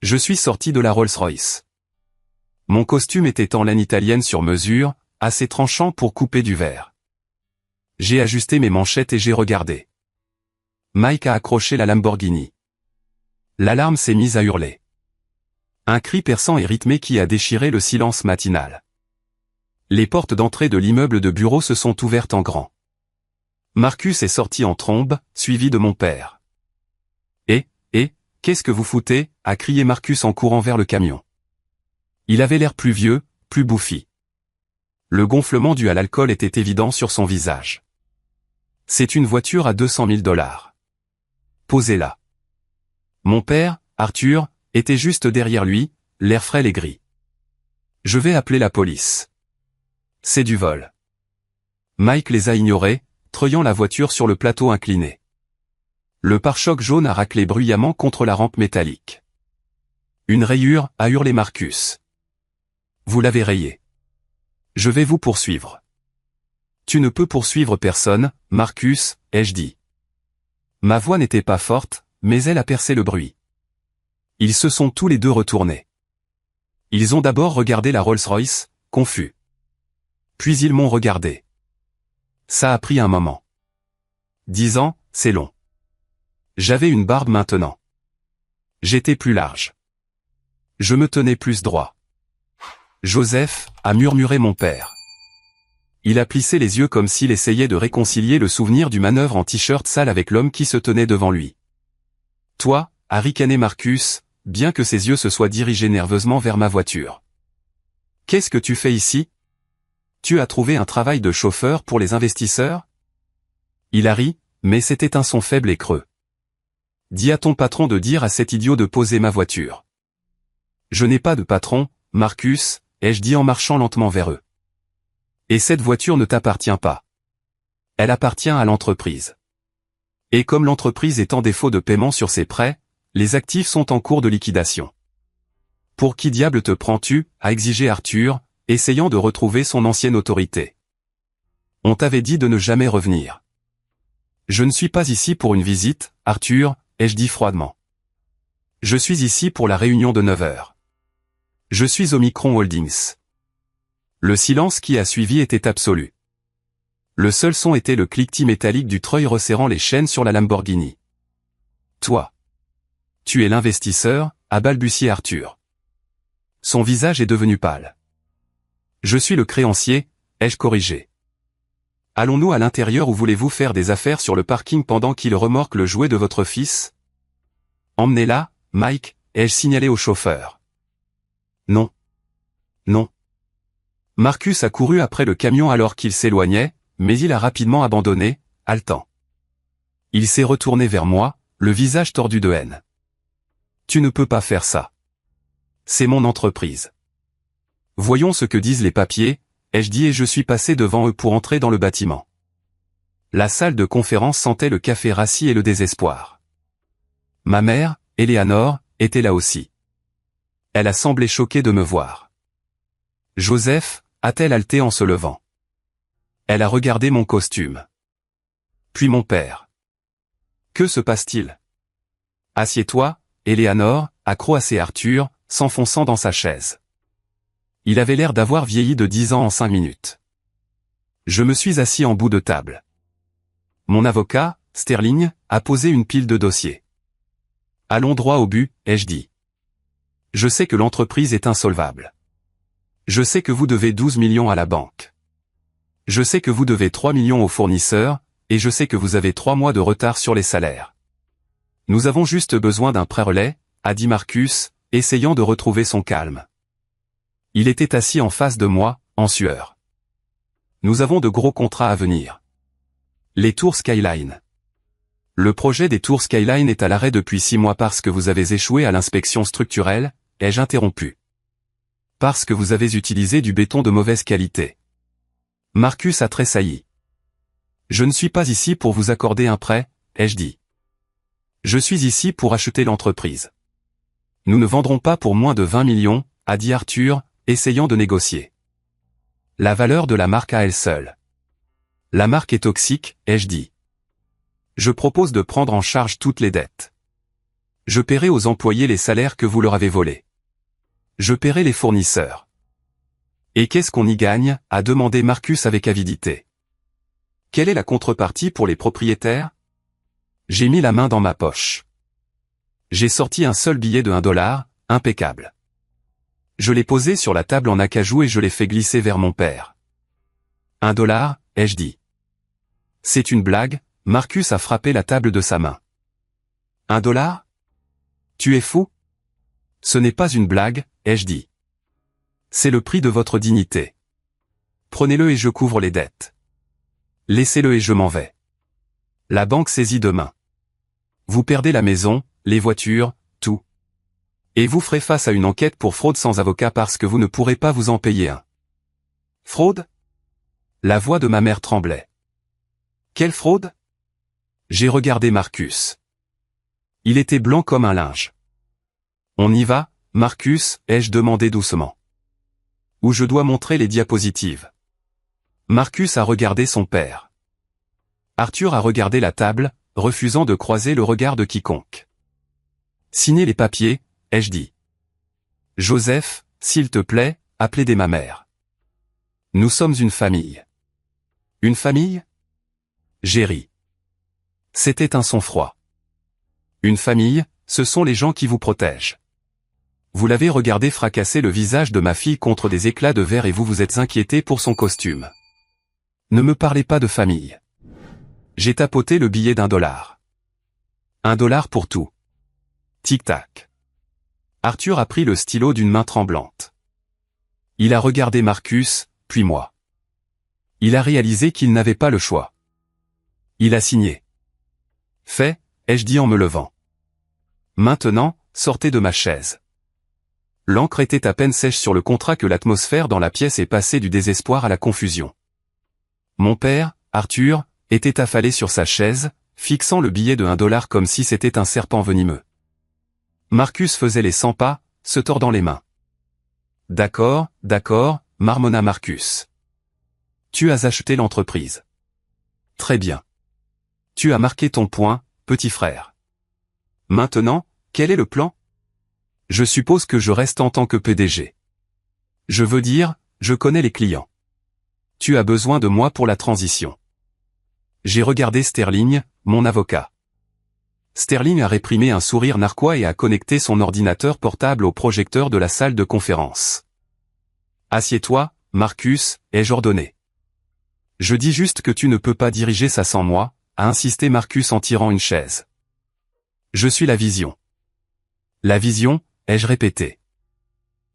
Je suis sorti de la Rolls-Royce. Mon costume était en laine italienne sur mesure, assez tranchant pour couper du verre. J'ai ajusté mes manchettes et j'ai regardé. Mike a accroché la Lamborghini. L'alarme s'est mise à hurler. Un cri perçant et rythmé qui a déchiré le silence matinal. Les portes d'entrée de l'immeuble de bureau se sont ouvertes en grand. Marcus est sorti en trombe, suivi de mon père. Qu'est-ce que vous foutez » a crié Marcus en courant vers le camion. Il avait l'air plus vieux, plus bouffi. Le gonflement dû à l'alcool était évident sur son visage. C'est une voiture à 200 000 $. Posez-la. Mon père, Arthur, était juste derrière lui, l'air frêle et gris. Je vais appeler la police. C'est du vol. Mike les a ignorés, treuillant la voiture sur le plateau incliné. Le pare-choc jaune a raclé bruyamment contre la rampe métallique. Une rayure, a hurlé Marcus. Vous l'avez rayé. Je vais vous poursuivre. Tu ne peux poursuivre personne, Marcus, ai-je dit. Ma voix n'était pas forte, mais elle a percé le bruit. Ils se sont tous les deux retournés. Ils ont d'abord regardé la Rolls-Royce, confus. Puis ils m'ont regardé. Ça a pris un moment. 10 ans, c'est long. J'avais une barbe maintenant. J'étais plus large. Je me tenais plus droit. Joseph, a murmuré mon père. Il a plissé les yeux comme s'il essayait de réconcilier le souvenir du manœuvre en t-shirt sale avec l'homme qui se tenait devant lui. Toi, a ricané Marcus, bien que ses yeux se soient dirigés nerveusement vers ma voiture. Qu'est-ce que tu fais ici? Tu as trouvé un travail de chauffeur pour les investisseurs? Il a ri, mais c'était un son faible et creux. Dis à ton patron de dire à cet idiot de poser ma voiture. Je n'ai pas de patron, Marcus, ai-je dit en marchant lentement vers eux. Et cette voiture ne t'appartient pas. Elle appartient à l'entreprise. Et comme l'entreprise est en défaut de paiement sur ses prêts, les actifs sont en cours de liquidation. Pour qui diable te prends-tu, a exigé Arthur, essayant de retrouver son ancienne autorité. On t'avait dit de ne jamais revenir. Je ne suis pas ici pour une visite, Arthur, ai-je dit froidement. Je suis ici pour la réunion de 9 heures. Je suis au Micron Holdings. Le silence qui a suivi était absolu. Le seul son était le cliquetis métallique du treuil resserrant les chaînes sur la Lamborghini. Toi. Tu es l'investisseur, a balbutié Arthur. Son visage est devenu pâle. Je suis le créancier, ai-je corrigé. Allons-nous à l'intérieur ou voulez-vous faire des affaires sur le parking pendant qu'il remorque le jouet de votre fils? Emmenez-la, Mike, ai-je signalé au chauffeur. Non. Non. Marcus a couru après le camion alors qu'il s'éloignait, mais il a rapidement abandonné, haletant. Il s'est retourné vers moi, le visage tordu de haine. Tu ne peux pas faire ça. C'est mon entreprise. Voyons ce que disent les papiers, ai-je dit et je suis passé devant eux pour entrer dans le bâtiment. La salle de conférence sentait le café rassis et le désespoir. Ma mère, Eleanor, était là aussi. Elle a semblé choquée de me voir. Joseph, a-t-elle haleté en se levant. Elle a regardé mon costume. Puis mon père. Que se passe-t-il? Assieds-toi, Eleanor, a croassé Arthur, s'enfonçant dans sa chaise. Il avait l'air d'avoir vieilli de 10 ans en 5 minutes. Je me suis assis en bout de table. Mon avocat, Sterling, a posé une pile de dossiers. Allons droit au but, ai-je dit. Je sais que l'entreprise est insolvable. Je sais que vous devez 12 millions à la banque. Je sais que vous devez 3 millions aux fournisseurs, et je sais que vous avez 3 mois de retard sur les salaires. Nous avons juste besoin d'un prêt-relais, a dit Marcus, essayant de retrouver son calme. Il était assis en face de moi, en sueur. Nous avons de gros contrats à venir. Les tours Skyline. Le projet des tours Skyline est à l'arrêt depuis 6 mois parce que vous avez échoué à l'inspection structurelle, ai-je interrompu. Parce que vous avez utilisé du béton de mauvaise qualité. Marcus a tressailli. Je ne suis pas ici pour vous accorder un prêt, ai-je dit. Je suis ici pour acheter l'entreprise. Nous ne vendrons pas pour moins de 20 millions, a dit Arthur, essayant de négocier. La valeur de la marque à elle seule. La marque est toxique, ai-je dit. Je propose de prendre en charge toutes les dettes. Je paierai aux employés les salaires que vous leur avez volés. Je paierai les fournisseurs. Et qu'est-ce qu'on y gagne, a demandé Marcus avec avidité. Quelle est la contrepartie pour les propriétaires? J'ai mis la main dans ma poche. J'ai sorti un seul billet de $1, impeccable. Je l'ai posé sur la table en acajou et je l'ai fait glisser vers mon père. $1, ai-je dit. C'est une blague, Marcus a frappé la table de sa main. $1? Tu es fou? Ce n'est pas une blague, ai-je dit. C'est le prix de votre dignité. Prenez-le et je couvre les dettes. Laissez-le et je m'en vais. La banque saisit demain. Vous perdez la maison, les voitures, tout. Et vous ferez face à une enquête pour fraude sans avocat parce que vous ne pourrez pas vous en payer un. Fraude? La voix de ma mère tremblait. Quelle fraude? J'ai regardé Marcus. Il était blanc comme un linge. On y va, Marcus, ai-je demandé doucement. Où je dois montrer les diapositives. Marcus a regardé son père. Arthur a regardé la table, refusant de croiser le regard de quiconque. Signez les papiers, ai-je dit. Joseph, s'il te plaît, a plaidé ma mère. Nous sommes une famille. Une famille? J'ai ri. C'était un son froid. Une famille, ce sont les gens qui vous protègent. Vous l'avez regardé fracasser le visage de ma fille contre des éclats de verre et vous vous êtes inquiété pour son costume. Ne me parlez pas de famille. J'ai tapoté le billet d'$1. $1 pour tout. Tic-tac. Arthur a pris le stylo d'une main tremblante. Il a regardé Marcus, puis moi. Il a réalisé qu'il n'avait pas le choix. Il a signé. Fait, ai-je dit en me levant. Maintenant, sortez de ma chaise. L'encre était à peine sèche sur le contrat que l'atmosphère dans la pièce est passée du désespoir à la confusion. Mon père, Arthur, était affalé sur sa chaise, fixant le billet de $1 comme si c'était un serpent venimeux. Marcus faisait les 100 pas, se tordant les mains. D'accord, marmonna Marcus. Tu as acheté l'entreprise. Très bien. Tu as marqué ton point, petit frère. Maintenant, quel est le plan? Je suppose que je reste en tant que PDG. Je veux dire, je connais les clients. Tu as besoin de moi pour la transition. J'ai regardé Sterling, mon avocat. Sterling a réprimé un sourire narquois et a connecté son ordinateur portable au projecteur de la salle de conférence. Assieds-toi, Marcus, ai-je ordonné. Je dis juste que tu ne peux pas diriger ça sans moi, a insisté Marcus en tirant une chaise. Je suis la vision. La vision, ai-je répété.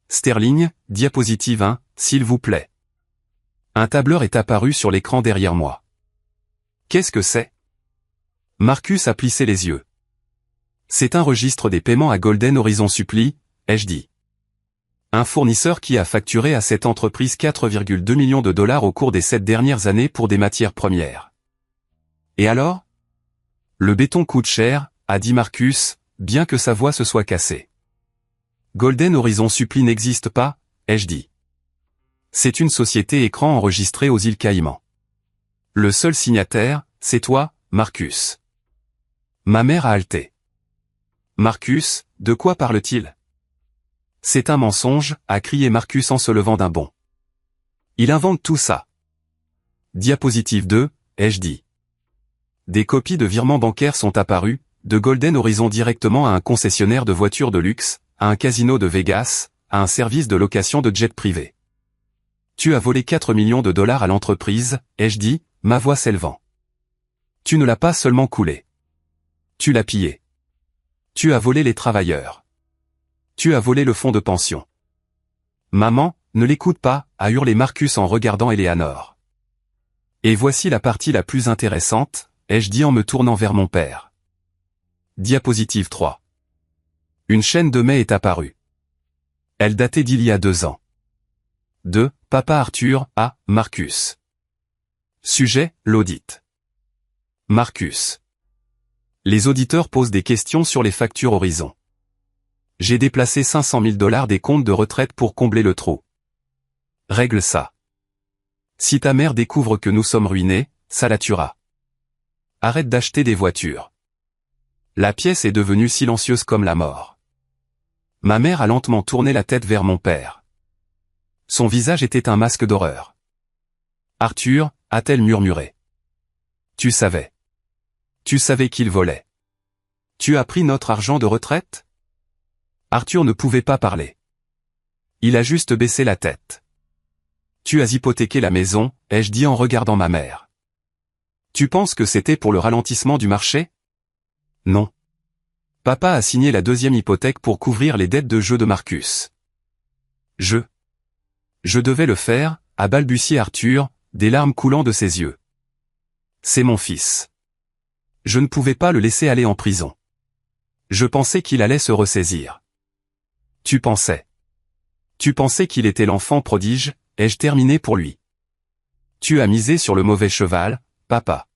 Sterling, diapositive 1, s'il vous plaît. Un tableur est apparu sur l'écran derrière moi. Qu'est-ce que c'est? Marcus a plissé les yeux. C'est un registre des paiements à Golden Horizon Supply, ai-je dit. Un fournisseur qui a facturé à cette entreprise $4,2 millions au cours des 7 dernières années pour des matières premières. Et alors? Le béton coûte cher, a dit Marcus, bien que sa voix se soit cassée. Golden Horizon Supply n'existe pas, ai-je dit. C'est une société écran enregistrée aux îles Caïmans. Le seul signataire, c'est toi, Marcus. Ma mère a halté. Marcus, de quoi parle-t-il? C'est un mensonge, a crié Marcus en se levant d'un bond. Il invente tout ça. Diapositive 2, ai-je dit. Des copies de virements bancaires sont apparues, de Golden Horizon directement à un concessionnaire de voitures de luxe, à un casino de Vegas, à un service de location de jet privé. Tu as volé $4 millions à l'entreprise, ai-je dit, ma voix s'élevant. Tu ne l'as pas seulement coulé. Tu l'as pillé. Tu as volé les travailleurs. Tu as volé le fonds de pension. Maman, ne l'écoute pas, a hurlé Marcus en regardant Eleanor. Et voici la partie la plus intéressante, ai-je dit en me tournant vers mon père. Diapositive 3. Une chaîne de mails est apparue. Elle datait d'il y a 2 ans. De Papa Arthur à Marcus. Sujet, l'audit. Marcus. Les auditeurs posent des questions sur les factures Horizon. J'ai déplacé $500 000 des comptes de retraite pour combler le trou. Règle ça. Si ta mère découvre que nous sommes ruinés, ça la tuera. Arrête d'acheter des voitures. La pièce est devenue silencieuse comme la mort. Ma mère a lentement tourné la tête vers mon père. Son visage était un masque d'horreur. Arthur, a-t-elle murmuré. Tu savais. Tu savais qu'il volait. Tu as pris notre argent de retraite? Arthur ne pouvait pas parler. Il a juste baissé la tête. Tu as hypothéqué la maison, ai-je dit en regardant ma mère. Tu penses que c'était pour le ralentissement du marché? Non. Papa a signé la 2e hypothèque pour couvrir les dettes de jeu de Marcus. Je devais le faire, a balbutié Arthur, des larmes coulant de ses yeux. C'est mon fils. Je ne pouvais pas le laisser aller en prison. Je pensais qu'il allait se ressaisir. Tu pensais qu'il était l'enfant prodige, ai-je terminé pour lui. Tu as misé sur le mauvais cheval, papa.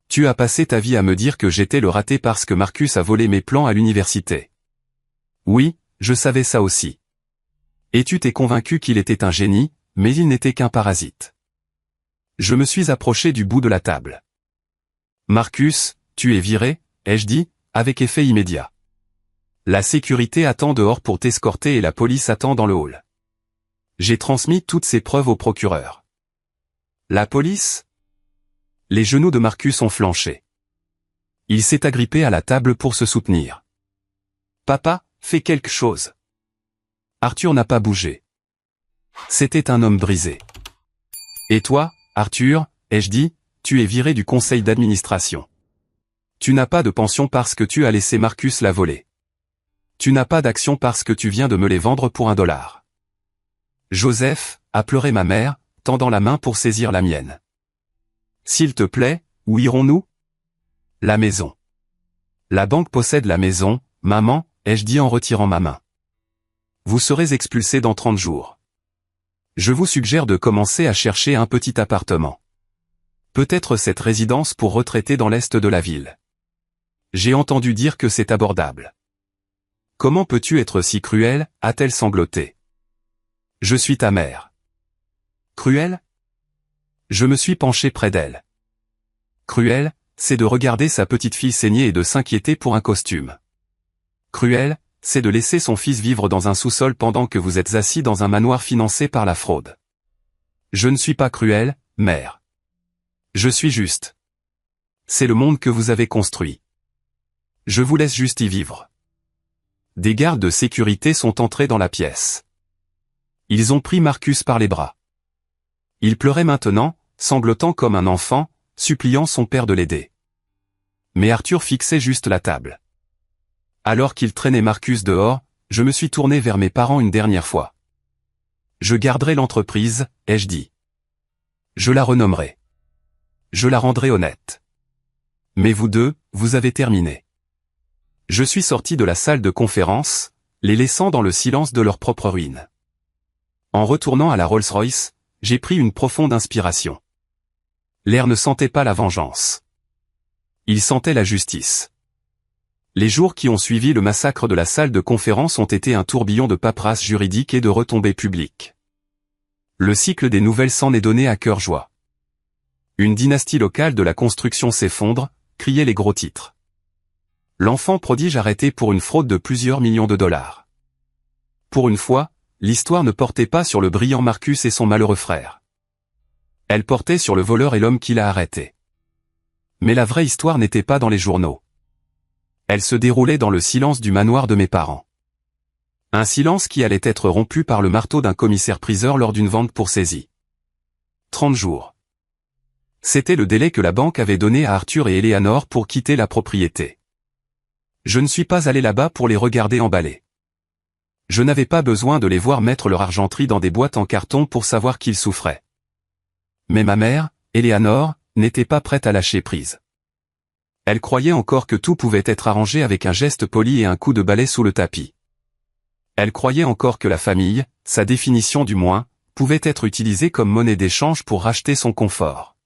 Tu as passé ta vie à me dire que j'étais le raté parce que Marcus a volé mes plans à l'université. Oui, je savais ça aussi. Et tu t'es convaincu qu'il était un génie, mais il n'était qu'un parasite. Je me suis approché du bout de la table. Marcus, tu es viré, ai-je dit, avec effet immédiat. La sécurité attend dehors pour t'escorter et la police attend dans le hall. J'ai transmis toutes ces preuves au procureur. La police? Les genoux de Marcus ont flanché. Il s'est agrippé à la table pour se soutenir. Papa, fais quelque chose. Arthur n'a pas bougé. C'était un homme brisé. Et toi, Arthur, ai-je dit, tu es viré du conseil d'administration. Tu n'as pas de pension parce que tu as laissé Marcus la voler. Tu n'as pas d'action parce que tu viens de me les vendre pour $1. Joseph, a pleuré ma mère, tendant la main pour saisir la mienne. S'il te plaît, où irons-nous? La maison. La banque possède la maison, maman, ai-je dit en retirant ma main. Vous serez expulsé dans 30 jours. Je vous suggère de commencer à chercher un petit appartement. Peut-être cette résidence pour retraités dans l'est de la ville. J'ai entendu dire que c'est abordable. Comment peux-tu être si cruel, a-t-elle sangloté. Je suis ta mère. Cruel? Je me suis penché près d'elle. Cruel, c'est de regarder sa petite fille saigner et de s'inquiéter pour un costume. Cruel, c'est de laisser son fils vivre dans un sous-sol pendant que vous êtes assis dans un manoir financé par la fraude. Je ne suis pas cruel, mère. Je suis juste. C'est le monde que vous avez construit. Je vous laisse juste y vivre. Des gardes de sécurité sont entrés dans la pièce. Ils ont pris Marcus par les bras. Il pleurait maintenant, sanglotant comme un enfant, suppliant son père de l'aider. Mais Arthur fixait juste la table. Alors qu'il traînait Marcus dehors, je me suis tourné vers mes parents une dernière fois. Je garderai l'entreprise, ai-je dit. Je la renommerai. Je la rendrai honnête. Mais vous deux, vous avez terminé. Je suis sorti de la salle de conférence, les laissant dans le silence de leur propre ruine. En retournant à la Rolls-Royce, j'ai pris une profonde inspiration. L'air ne sentait pas la vengeance. Il sentait la justice. Les jours qui ont suivi le massacre de la salle de conférence ont été un tourbillon de paperasse juridique et de retombées publiques. Le cycle des nouvelles s'en est donné à cœur joie. Une dynastie locale de la construction s'effondre, criaient les gros titres. L'enfant prodige arrêté pour une fraude de plusieurs millions de dollars. Pour une fois, l'histoire ne portait pas sur le brillant Marcus et son malheureux frère. Elle portait sur le voleur et l'homme qui l'a arrêté. Mais la vraie histoire n'était pas dans les journaux. Elle se déroulait dans le silence du manoir de mes parents. Un silence qui allait être rompu par le marteau d'un commissaire-priseur lors d'une vente pour saisie. 30 jours. C'était le délai que la banque avait donné à Arthur et Eleanor pour quitter la propriété. Je ne suis pas allé là-bas pour les regarder emballer. Je n'avais pas besoin de les voir mettre leur argenterie dans des boîtes en carton pour savoir qu'ils souffraient. Mais ma mère, Eleanor, n'était pas prête à lâcher prise. Elle croyait encore que tout pouvait être arrangé avec un geste poli et un coup de balai sous le tapis. Elle croyait encore que la famille, sa définition du moins, pouvait être utilisée comme monnaie d'échange pour racheter son confort.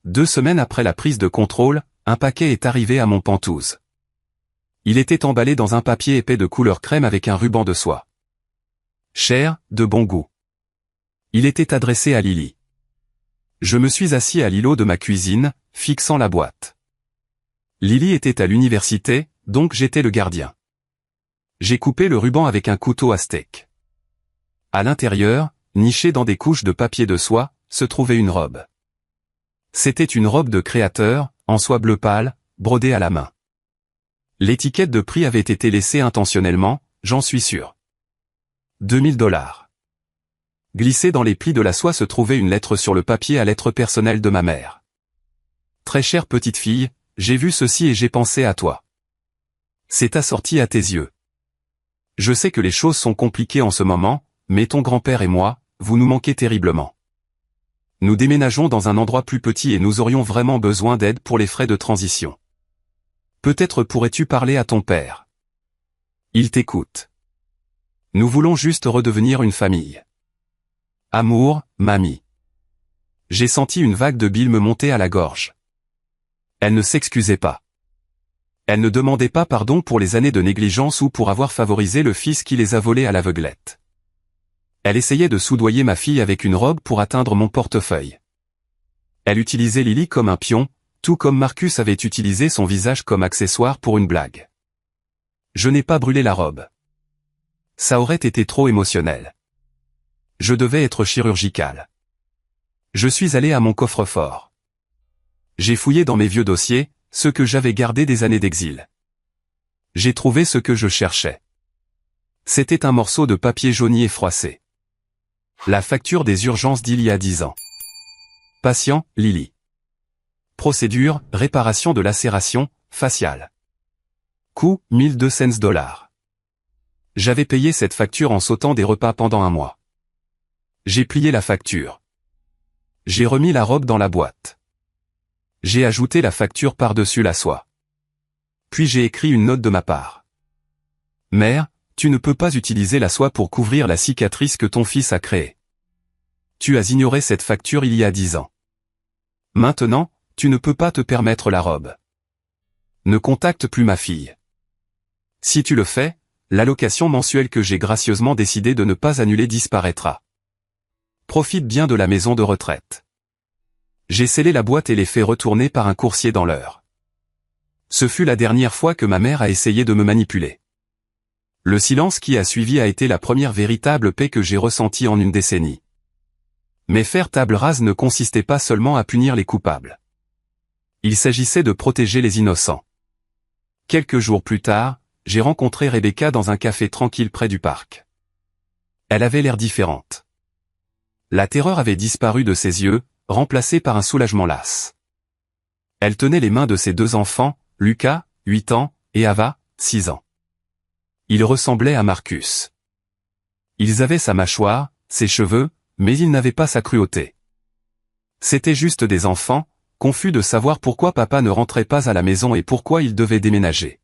2 semaines après la prise de contrôle, un paquet est arrivé à mon Pentouse. Il était emballé dans un papier épais de couleur crème avec un ruban de soie. Cher, de bon goût. Il était adressé à Lily. Je me suis assis à l'îlot de ma cuisine, fixant la boîte. Lily était à l'université, donc j'étais le gardien. J'ai coupé le ruban avec un couteau à steak. À l'intérieur, nichée dans des couches de papier de soie, se trouvait une robe. C'était une robe de créateur, en soie bleu pâle, brodée à la main. L'étiquette de prix avait été laissée intentionnellement, j'en suis sûr. $2000. Glissée dans les plis de la soie se trouvait une lettre sur le papier à lettres personnelles de ma mère. Très chère petite fille, j'ai vu ceci et j'ai pensé à toi. C'est assorti à tes yeux. Je sais que les choses sont compliquées en ce moment, mais ton grand-père et moi, vous nous manquez terriblement. Nous déménageons dans un endroit plus petit et nous aurions vraiment besoin d'aide pour les frais de transition. Peut-être pourrais-tu parler à ton père. Il t'écoute. Nous voulons juste redevenir une famille. Amour, mamie. J'ai senti une vague de bile me monter à la gorge. Elle ne s'excusait pas. Elle ne demandait pas pardon pour les années de négligence ou pour avoir favorisé le fils qui les a volés à l'aveuglette. Elle essayait de soudoyer ma fille avec une robe pour atteindre mon portefeuille. Elle utilisait Lily comme un pion, tout comme Marcus avait utilisé son visage comme accessoire pour une blague. Je n'ai pas brûlé la robe. Ça aurait été trop émotionnel. Je devais être chirurgical. Je suis allé à mon coffre-fort. J'ai fouillé dans mes vieux dossiers, ceux que j'avais gardés des années d'exil. J'ai trouvé ce que je cherchais. C'était un morceau de papier jauni et froissé. La facture des urgences d'il y a 10 ans. Patient, Lily. Procédure, réparation de lacération, faciale. Coût, 1200 $. J'avais payé cette facture en sautant des repas pendant un mois. J'ai plié la facture. J'ai remis la robe dans la boîte. J'ai ajouté la facture par-dessus la soie. Puis j'ai écrit une note de ma part. Mère, tu ne peux pas utiliser la soie pour couvrir la cicatrice que ton fils a créée. Tu as ignoré cette facture il y a 10 ans. Maintenant, tu ne peux pas te permettre la robe. Ne contacte plus ma fille. Si tu le fais, l'allocation mensuelle que j'ai gracieusement décidé de ne pas annuler disparaîtra. Profite bien de la maison de retraite. J'ai scellé la boîte et l'ai fait retourner par un coursier dans l'heure. Ce fut la dernière fois que ma mère a essayé de me manipuler. Le silence qui a suivi a été la première véritable paix que j'ai ressentie en une décennie. Mais faire table rase ne consistait pas seulement à punir les coupables. Il s'agissait de protéger les innocents. Quelques jours plus tard, j'ai rencontré Rebecca dans un café tranquille près du parc. Elle avait l'air différente. La terreur avait disparu de ses yeux, remplacée par un soulagement las. Elle tenait les mains de ses 2 enfants, Lucas, 8 ans, et Ava, 6 ans. Ils ressemblaient à Marcus. Ils avaient sa mâchoire, ses cheveux, mais ils n'avaient pas sa cruauté. C'étaient juste des enfants, confus de savoir pourquoi papa ne rentrait pas à la maison et pourquoi il devait déménager.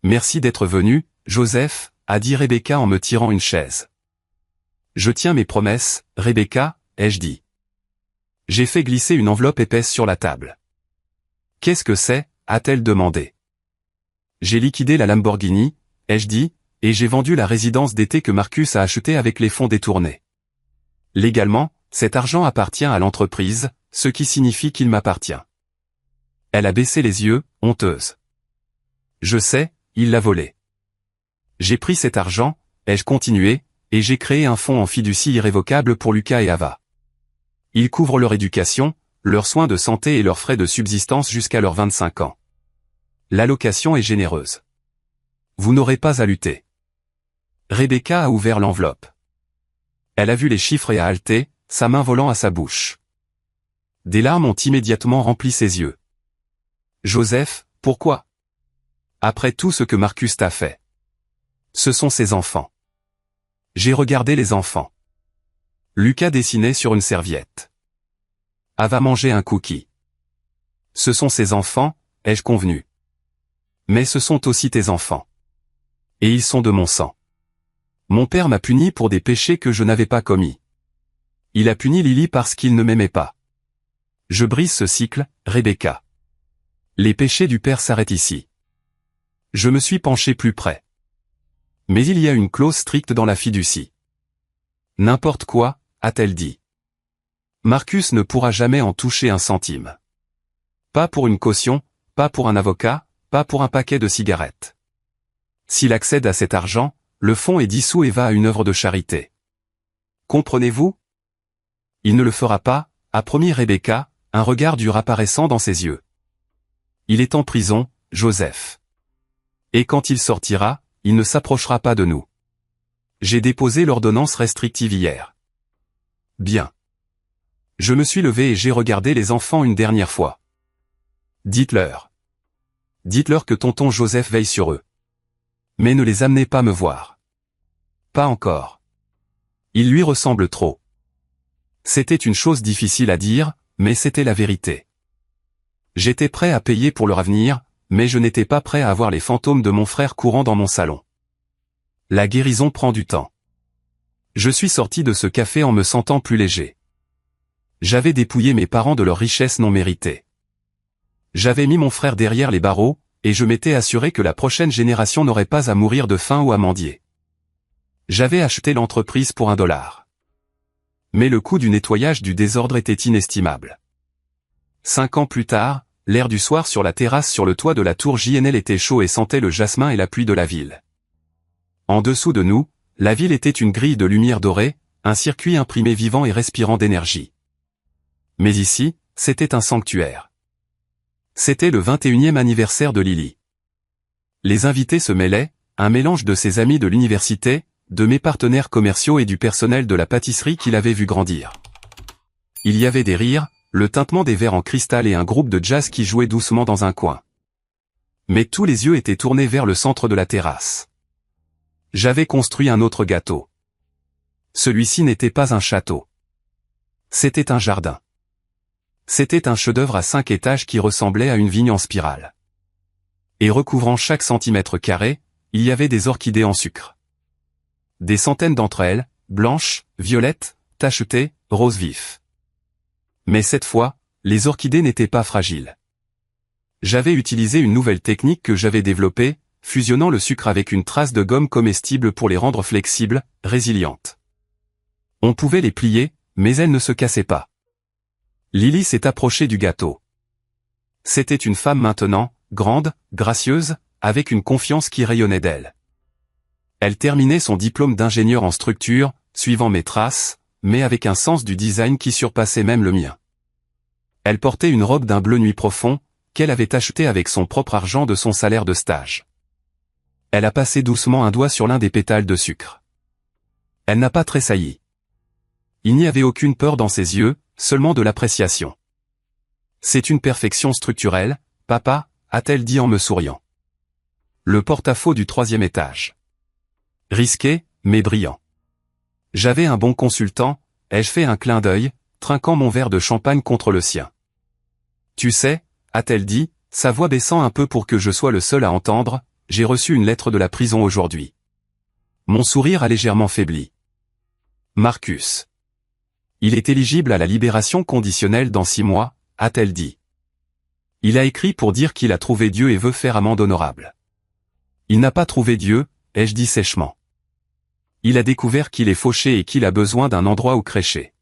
Merci d'être venu, Joseph, a dit Rebecca en me tirant une chaise. Je tiens mes promesses, Rebecca, ai-je dit. J'ai fait glisser une enveloppe épaisse sur la table. Qu'est-ce que c'est, a-t-elle demandé. J'ai liquidé la Lamborghini, ai-je dit, et j'ai vendu la résidence d'été que Marcus a achetée avec les fonds détournés. Légalement, cet argent appartient à l'entreprise, ce qui signifie qu'il m'appartient. Elle a baissé les yeux, honteuse. Je sais, il l'a volé. J'ai pris cet argent, ai-je continué, et j'ai créé un fonds en fiducie irrévocable pour Lucas et Ava. Il couvre leur éducation, leurs soins de santé et leurs frais de subsistance jusqu'à leurs 25 ans. L'allocation est généreuse. Vous n'aurez pas à lutter. Rebecca a ouvert l'enveloppe. Elle a vu les chiffres et a haleté, sa main volant à sa bouche. Des larmes ont immédiatement rempli ses yeux. Joseph, pourquoi? Après tout ce que Marcus t'a fait. Ce sont ses enfants. J'ai regardé les enfants. Lucas dessinait sur une serviette. Ava mangeait un cookie. Ce sont ses enfants, ai-je convenu. Mais ce sont aussi tes enfants. Et ils sont de mon sang. Mon père m'a puni pour des péchés que je n'avais pas commis. Il a puni Lily parce qu'il ne m'aimait pas. Je brise ce cycle, Rebecca. Les péchés du père s'arrêtent ici. Je me suis penché plus près. Mais il y a une clause stricte dans la fiducie. N'importe quoi, a-t-elle dit. Marcus ne pourra jamais en toucher un centime. Pas pour une caution, pas pour un avocat, pas pour un paquet de cigarettes. S'il accède à cet argent, le fonds est dissous et va à une œuvre de charité. Comprenez-vous? Il ne le fera pas, a promis Rebecca, un regard dur apparaissant dans ses yeux. Il est en prison, Joseph. Et quand il sortira, il ne s'approchera pas de nous. J'ai déposé l'ordonnance restrictive hier. Bien. Je me suis levé et j'ai regardé les enfants une dernière fois. Dites-leur. Dites-leur que tonton Joseph veille sur eux. Mais ne les amenez pas me voir. Pas encore. Il lui ressemble trop. C'était une chose difficile à dire, mais c'était la vérité. J'étais prêt à payer pour leur avenir, mais je n'étais pas prêt à avoir les fantômes de mon frère courant dans mon salon. La guérison prend du temps. Je suis sorti de ce café en me sentant plus léger. J'avais dépouillé mes parents de leur richesse non méritée. J'avais mis mon frère derrière les barreaux, et je m'étais assuré que la prochaine génération n'aurait pas à mourir de faim ou à mendier. J'avais acheté l'entreprise pour $1. Mais le coût du nettoyage du désordre était inestimable. 5 ans plus tard, l'air du soir sur la terrasse sur le toit de la tour JNL était chaud et sentait le jasmin et la pluie de la ville. En dessous de nous, la ville était une grille de lumière dorée, un circuit imprimé vivant et respirant d'énergie. Mais ici, c'était un sanctuaire. C'était le 21e anniversaire de Lily. Les invités se mêlaient, un mélange de ses amis de l'université, de mes partenaires commerciaux et du personnel de la pâtisserie qu'il avait vu grandir. Il y avait des rires, le tintement des verres en cristal et un groupe de jazz qui jouait doucement dans un coin. Mais tous les yeux étaient tournés vers le centre de la terrasse. J'avais construit un autre gâteau. Celui-ci n'était pas un château. C'était un jardin. C'était un chef-d'œuvre à 5 étages qui ressemblait à une vigne en spirale. Et recouvrant chaque centimètre carré, il y avait des orchidées en sucre. Des centaines d'entre elles, blanches, violettes, tachetées, roses vifs. Mais cette fois, les orchidées n'étaient pas fragiles. J'avais utilisé une nouvelle technique que j'avais développée, fusionnant le sucre avec une trace de gomme comestible pour les rendre flexibles, résilientes. On pouvait les plier, mais elles ne se cassaient pas. Lily s'est approchée du gâteau. C'était une femme maintenant, grande, gracieuse, avec une confiance qui rayonnait d'elle. Elle terminait son diplôme d'ingénieur en structure, suivant mes traces, mais avec un sens du design qui surpassait même le mien. Elle portait une robe d'un bleu nuit profond, qu'elle avait achetée avec son propre argent de son salaire de stage. Elle a passé doucement un doigt sur l'un des pétales de sucre. Elle n'a pas tressailli. Il n'y avait aucune peur dans ses yeux, seulement de l'appréciation. C'est une perfection structurelle, papa, a-t-elle dit en me souriant. Le porte-à-faux du 3e étage. Risqué, mais brillant. J'avais un bon consultant, ai-je fait un clin d'œil, trinquant mon verre de champagne contre le sien. Tu sais, a-t-elle dit, sa voix baissant un peu pour que je sois le seul à entendre, j'ai reçu une lettre de la prison aujourd'hui. Mon sourire a légèrement faibli. Marcus. Il est éligible à la libération conditionnelle dans 6 mois, a-t-elle dit. Il a écrit pour dire qu'il a trouvé Dieu et veut faire amende honorable. Il n'a pas trouvé Dieu, ai-je dit sèchement. Il a découvert qu'il est fauché et qu'il a besoin d'un endroit où crécher.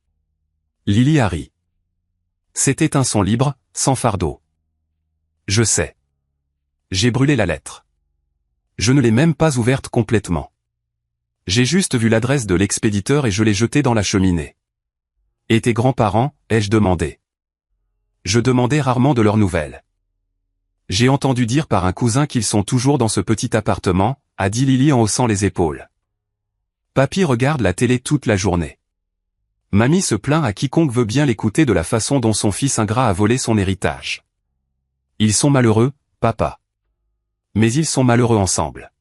Lily a ri. C'était un son libre, sans fardeau. Je sais. J'ai brûlé la lettre. Je ne l'ai même pas ouverte complètement. J'ai juste vu l'adresse de l'expéditeur et je l'ai jetée dans la cheminée. Et tes grands-parents, ai-je demandé. Je demandais rarement de leurs nouvelles. J'ai entendu dire par un cousin qu'ils sont toujours dans ce petit appartement, a dit Lily en haussant les épaules. Papy regarde la télé toute la journée. Mamie se plaint à quiconque veut bien l'écouter de la façon dont son fils ingrat a volé son héritage. Ils sont malheureux, papa. Mais ils sont malheureux ensemble.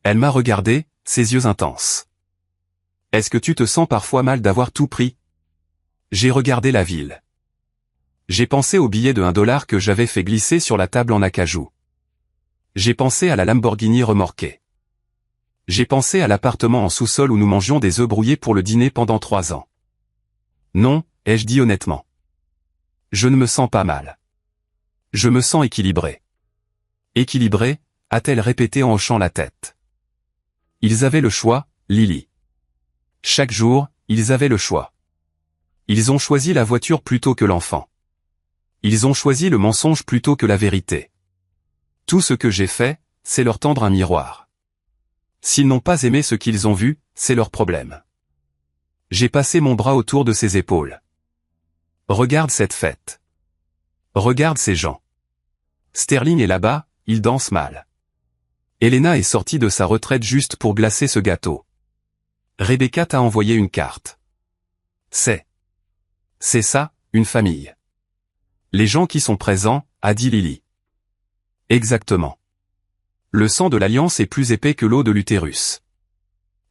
Elle m'a regardé, ses yeux intenses. Est-ce que tu te sens parfois mal d'avoir tout pris? J'ai regardé la ville. J'ai pensé au billet de $1 que j'avais fait glisser sur la table en acajou. J'ai pensé à la Lamborghini remorquée. J'ai pensé à l'appartement en sous-sol où nous mangions des œufs brouillés pour le dîner pendant 3 ans. Non, ai-je dit honnêtement. Je ne me sens pas mal. Je me sens équilibré. Équilibré, a-t-elle répété en hochant la tête. Ils avaient le choix, Lily. Chaque jour, ils avaient le choix. Ils ont choisi la voiture plutôt que l'enfant. Ils ont choisi le mensonge plutôt que la vérité. Tout ce que j'ai fait, c'est leur tendre un miroir. S'ils n'ont pas aimé ce qu'ils ont vu, c'est leur problème. J'ai passé mon bras autour de ses épaules. Regarde cette fête. Regarde ces gens. Sterling est là-bas, il danse mal. Elena est sortie de sa retraite juste pour glacer ce gâteau. Rebecca t'a envoyé une carte. C'est ça, une famille. Les gens qui sont présents, a dit Lily. Exactement. Le sang de l'alliance est plus épais que l'eau de l'utérus.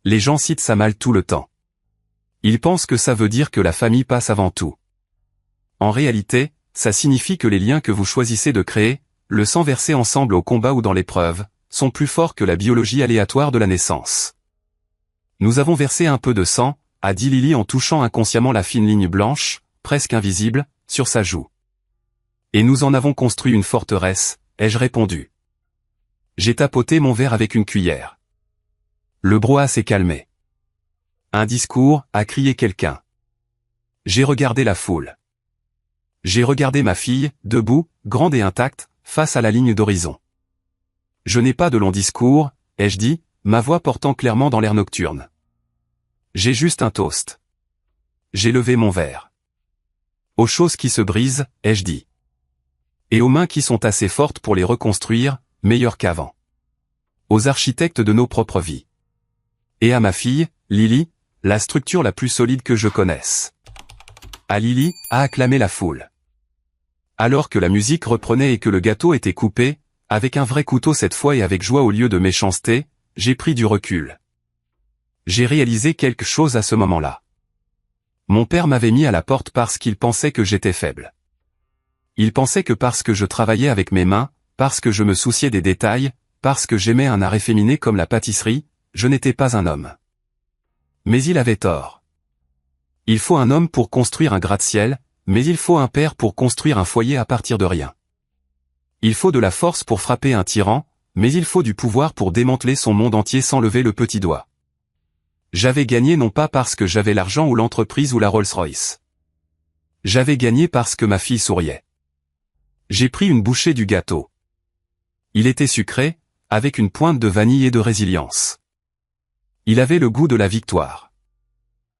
Les gens citent ça mal tout le temps. Ils pensent que ça veut dire que la famille passe avant tout. En réalité, ça signifie que les liens que vous choisissez de créer, le sang versé ensemble au combat ou dans l'épreuve, sont plus forts que la biologie aléatoire de la naissance. Nous avons versé un peu de sang, a dit Lily en touchant inconsciemment la fine ligne blanche, presque invisible, sur sa joue. Et nous en avons construit une forteresse, ai-je répondu. J'ai tapoté mon verre avec une cuillère. Le brouhaha s'est calmé. Un discours, a crié quelqu'un. J'ai regardé la foule. J'ai regardé ma fille, debout, grande et intacte, face à la ligne d'horizon. Je n'ai pas de long discours, ai-je dit, ma voix portant clairement dans l'air nocturne. J'ai juste un toast. J'ai levé mon verre. Aux choses qui se brisent, ai-je dit. Et aux mains qui sont assez fortes pour les reconstruire, meilleures qu'avant. aux architectes de nos propres vies. Et à ma fille, Lily, la structure la plus solide que je connaisse. À Lily, a acclamé la foule. Alors que la musique reprenait et que le gâteau était coupé, avec un vrai couteau cette fois et avec joie au lieu de méchanceté, j'ai pris du recul. J'ai réalisé quelque chose à ce moment-là. Mon père m'avait mis à la porte parce qu'il pensait que j'étais faible. Il pensait que parce que je travaillais avec mes mains, parce que je me souciais des détails, parce que j'aimais un art efféminé comme la pâtisserie, je n'étais pas un homme. Mais il avait tort. Il faut un homme pour construire un gratte-ciel, mais il faut un père pour construire un foyer à partir de rien. Il faut de la force pour frapper un tyran, mais il faut du pouvoir pour démanteler son monde entier sans lever le petit doigt. J'avais gagné non pas parce que j'avais l'argent ou l'entreprise ou la Rolls-Royce. J'avais gagné parce que ma fille souriait. J'ai pris une bouchée du gâteau. Il était sucré, avec une pointe de vanille et de résilience. Il avait le goût de la victoire.